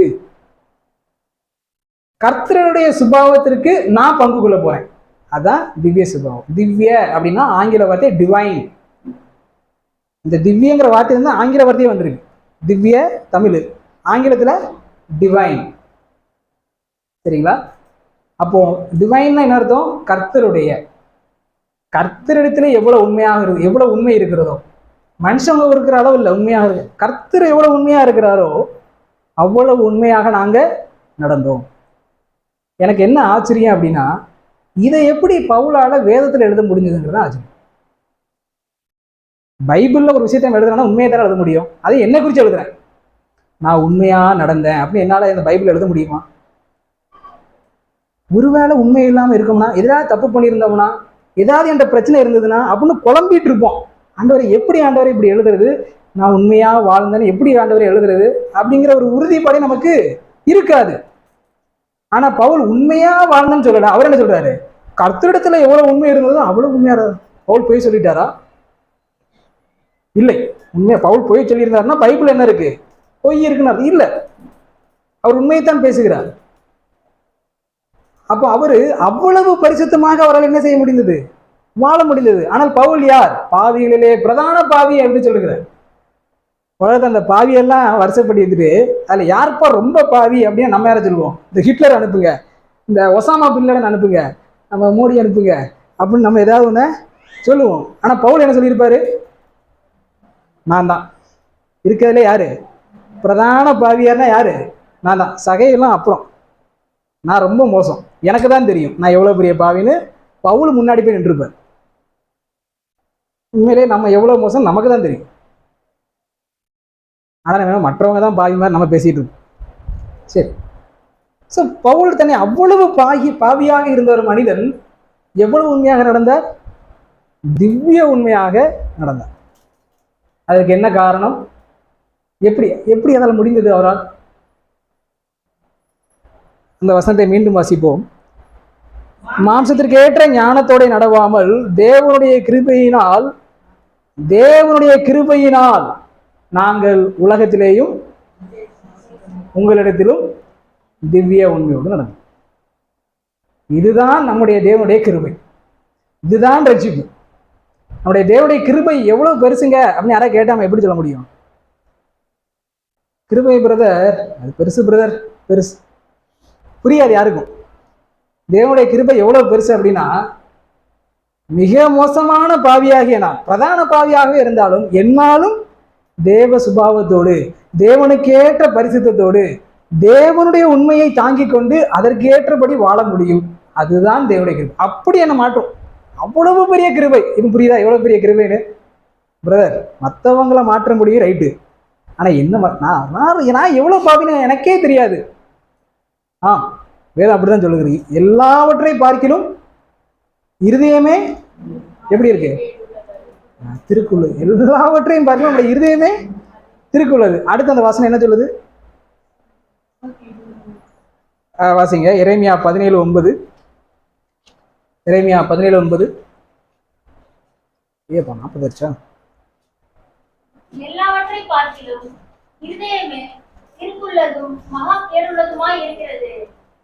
A: கர்த்தருடைய சுபாவத்திற்கு நான் பங்கு கொள்ள போறேன், அதான் திவ்ய சுபாவம். திவ்ய அப்படின்னா ஆங்கில வார்த்தை டிவைன். இந்த திவ்யங்கிற வார்த்தை வந்து ஆங்கில வார்த்தையே வந்திருக்கு. திவ்ய தமிழ், ஆங்கிலத்துல டிவைன். சரிங்களா? அப்போ டிவைன்னா என்ன அர்த்தம்? கர்த்தருடைய. கர்த்தரிடத்துல எவ்வளவு உண்மையாக இருக்கு, எவ்வளவு உண்மை இருக்கிறதோ, மனுஷங்க இருக்கிற அளவு இல்லை, உண்மையாக இருக்கு. கர்த்தர் எவ்வளவு உண்மையா இருக்கிறாரோ அவ்வளவு உண்மையாக நாங்க நடந்தோம். எனக்கு என்ன ஆச்சரியம் அப்படின்னா, இதை எப்படி பவுலால வேதத்துல எழுத முடிஞ்சதுங்கிறது ஆச்சரியம். பைபிள்ல ஒரு விஷயத்தை எழுதுனா உண்மையை தானே எழுத முடியும். அதை என்ன குறித்து எழுதுறேன், நான் உண்மையா நடந்தேன் அப்படின்னு என்னால இந்த பைபிள் எழுத முடியுமா? ஒருவேளை உண்மை இல்லாம இருக்கோம்னா, எதாவது தப்பு பண்ணியிருந்தோம்னா, ஏதாவது என்ற பிரச்சனை இருந்ததுன்னா அப்படின்னு குழம்பிட்டு இருப்போம். ஆண்டவரை எப்படி ஆண்டவரை இப்படி எழுதுறது, நான் உண்மையா வாழ்ந்தேன்னு எப்படி ஆண்டவரை எழுதுறது அப்படிங்கிற ஒரு உறுதிப்பாடு நமக்கு இருக்காது. ஆனா பவுல் உண்மையா வாழ்ந்தேன்னு சொல்லல. அவர் என்ன சொல்றாரு, கர்த்தரிடத்துல எவ்வளவு உண்மை இருந்ததோ அவ்வளவு உண்மையா. பவுல் போய் சொல்லிட்டாரா? இல்லை. உண்மையா பவுல் போய் சொல்லியிருந்தாருன்னா பைபிள் என்ன இருக்கு, பொய் இருக்குன்னு இல்ல. அவர் உண்மையைத்தான் பேசுகிறார். அப்போ அவரு அவ்வளவு பரிசுத்தமாக அவரால் என்ன செய்ய முடிந்தது, வாழ முடிந்தது. ஆனால் பவுல் யார், பாவிகளிலே பிரதான பாவி அப்படின்னு சொல்லுகிறார். உலகத்தை அந்த பாவியெல்லாம் வருஷப்படி எடுத்துட்டு அதுல யாருப்பா ரொம்ப பாவி அப்படின்னு நம்ம யாரை சொல்லுவோம், இந்த ஹிட்லர் அனுப்புங்க, இந்த ஒசாமா பின்லேடன் அனுப்புங்க, நம்ம மோடி அனுப்புங்க அப்படின்னு நம்ம ஏதாவது ஒன்று சொல்லுவோம். ஆனா பவுல் என்ன சொல்லியிருப்பாரு, நான் தான் இருக்கிறதுல யாரு பிரதான பாவியார்னா யாரு, நான் தான். சகையெல்லாம் அப்புறம், நான் ரொம்ப மோசம், எனக்கு தான் தெரியும் நான் எவ்வளவு பெரிய பாவின்னு பவுல் முன்னாடி போய் நின்றுப்பார். உண்மையிலே நம்ம எவ்வளவு மோசம் நமக்கு தான் தெரியும். ஆனால் மற்றவங்க தான் பாவி மாதிரி நம்ம பேசிட்டு இருக்கோம். சரி, ஸோ பவுல் தன்னை அவ்வளவு பாவியாக இருந்த ஒரு மனிதன் எவ்வளவு உண்மையாக நடந்தார், திவ்ய உண்மையாக நடந்தார். அதற்கு என்ன காரணம், எப்படி எப்படி அதால் முடிந்தது அவரால்? அந்த வசனத்தை மீண்டும் வாசிப்போம். மாம்சத்திற்கு ஏற்ற ஞானத்தோட நடவாமல் தேவனுடைய கிருபையினால் நாங்கள் உலகத்திலேயும் உங்களிடத்திலும் திவ்ய உண்மையோடு நடந்தோம். இதுதான் நம்முடைய தேவனுடைய கிருபை, இதுதான் ரட்சிப்பு. நம்முடைய தேவனுடைய கிருபை எவ்வளவு பெருசுங்க அப்படின்னு யாராவது கேட்டாம எப்படி சொல்ல முடியும்? கிருபை பிரதர், அது பெருசு பிரதர், பெருசு புரியாது யாருக்கும். தேவனுடைய கிருபை எவ்வளவு பெருசு அப்படின்னா, மிக மோசமான பாவியாகிய நான், பிரதான பாவியாகவே இருந்தாலும் என்னாலும் தேவ சுபாவத்தோடு, தேவனுக்கேற்ற பரிசுத்தத்தோடு, தேவனுடைய உண்மையை தாங்கிக் கொண்டு அதற்கேற்றபடி வாழ முடியும். அதுதான் தேவனுடைய கிருபை. அப்படி என்ன மாற்றும், அவ்வளவு பெரிய கிருபை. இது புரியுதா எவ்வளவு பெரிய கிருபைன்னு? பிரதர், மற்றவங்களை மாற்ற முடியும் ரைட்டு, ஆனா என்ன நான் எவ்வளவு பாவின்னு எனக்கே தெரியாது. வேதம் அப்படிதான் சொல்லுகிறீங்க. எல்லாவற்றையும் பார்க்கிலும் இருதயமே எப்படி இருக்கு, திருக்குள்ளது. எல்லாவற்றையும் பார்க்கலாம், நம்முடைய இருதயமே திருக்குள்ளது. அடுத்து அந்த வசனம் என்ன சொல்லுது, வாசிங்க. எரேமியா 17:9. எரேமியா 17:9. ஏப்பா 40 வருஷம்.
C: எல்லாவற்றை பார்க்கிலும் இருதயமே திருக்குள்ளதும் மகா கேடுள்ளதுமாய் இருக்கிறது,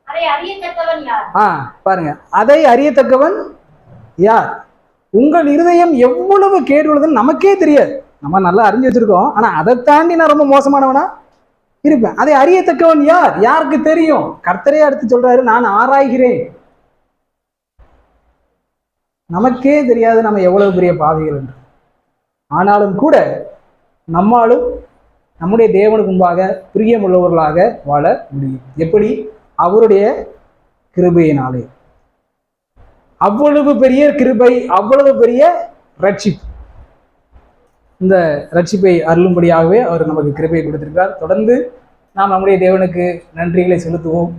C: அதை அறியத்தக்கவன் யார்?
A: பாருங்க, அதை அறியத்தக்கவன் யார்? உங்கள் இருதயம் எவ்வளவு கேடு உள்ளதுன்னு நமக்கே தெரியாது. நம்ம நல்லா அறிஞ்சு வச்சிருக்கோம், ஆனா அதை தாண்டி நான் ரொம்ப மோசமானவனா இருப்பேன். அதை அறியத்தக்கவன் யார்? யாருக்கு தெரியும்? கர்த்தரே அடுத்து சொல்றாரு, நான் ஆராய்கிறேன். நமக்கே தெரியாது நம்ம எவ்வளவு பெரிய பாவிகள் என்று. ஆனாலும் கூட நம்மாலும் நம்முடைய தேவனுக்கு முன்பாக பிரியமுள்ளவர்களாக வாழ முடியும். எப்படி? அவருடைய கிருபையினாலே. அவ்வளவு பெரிய கிருபை, அவ்வளவு பெரிய ரட்சிப்பு. இந்த ரட்சிப்பை அருளும்படியாகவே அவர் நமக்கு கிருபையை கொடுத்திருக்கிறார். தொடர்ந்து நாம் நம்முடைய தேவனுக்கு நன்றிகளை செலுத்துவோம்.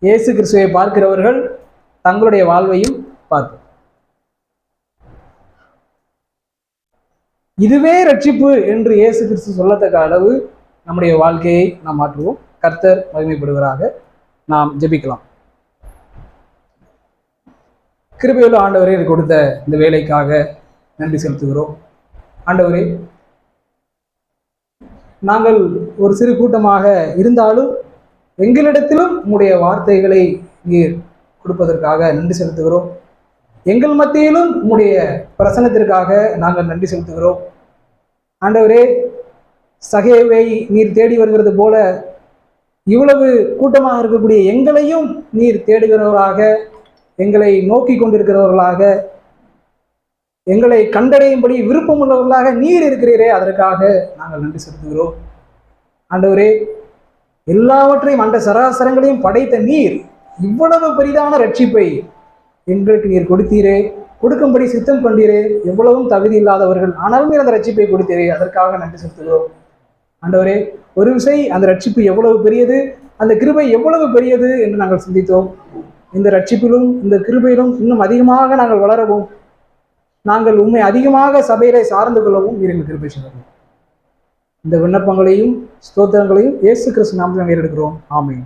A: இயேசு கிறிஸ்துவை பார்க்கிறவர்கள் தங்களுடைய வாழ்வையும் பார்ப்போம். இதுவே ரட்சிப்பு என்று இயேசு கிறிஸ்து சொல்லத்தக்க அளவு நம்முடைய வாழ்க்கையை நாம் மாற்றுவோம். கர்த்தர் மகிமைப்படுவராக. நாம் ஜெபிக்கலாம். கிருபையுள்ள ஆண்டவரே, கொடுத்த இந்த வேலைக்காக நன்றி செலுத்துகிறோம். ஆண்டவரே, நாங்கள் ஒரு சிறு கூட்டமாக இருந்தாலும் எங்களிடத்திலும் உம்முடைய வார்த்தைகளை நீர் கொடுப்பதற்காக நன்றி செலுத்துகிறோம். எங்கள் மத்தியிலும் உம்முடைய பிரசன்னத்திற்காக நாங்கள் நன்றி செலுத்துகிறோம். ஆண்டவரே, சகேவை நீர் தேடி வருகிறது போல இவ்வளவு கூட்டமாக இருக்கக்கூடிய எங்களையும் நீர் தேடுகிறவராக, எங்களை நோக்கி கொண்டிருக்கிறவர்களாக, எங்களை கண்டடையும்படி விருப்பம் உள்ளவர்களாக நீர் இருக்கிறீரே, அதற்காக நாங்கள் நன்றி செலுத்துகிறோம். ஆண்டவரே, எல்லாவற்றையும் அந்த சராசரங்களையும் படைத்த நீர் இவ்வளவு பெரிதான ரட்சிப்பை எங்களுக்கு நீர் கொடுத்தீரே, கொடுக்கும்படி சித்தம் கொண்டீரே. எவ்வளவும் தகுதி இல்லாதவர்கள், ஆனாலும் அந்த ரட்சிப்பை கொடுத்தீரே, அதற்காக நன்றி செலுத்துகிறோம். ஆண்டவரே, ஒரு விசை அந்த ரட்சிப்பு எவ்வளவு பெரியது, அந்த கிருபை எவ்வளவு பெரியது என்று நாங்கள் சிந்தித்தோம். இந்த ரட்சிப்பிலும் இந்த கிருபையிலும் இன்னும் அதிகமாக நாங்கள் வளரவும், நாங்கள் உண்மை அதிகமாக சபையிலே சார்ந்து கொள்ளவும் எங்களுக்கு கிருபை செய்தருளும். இந்த விண்ணப்பங்களையும் ஸ்தோத்திரங்களையும் இயேசு கிறிஸ்து நாமத்தில் ஏறெடுக்கிறோம். ஆமென்.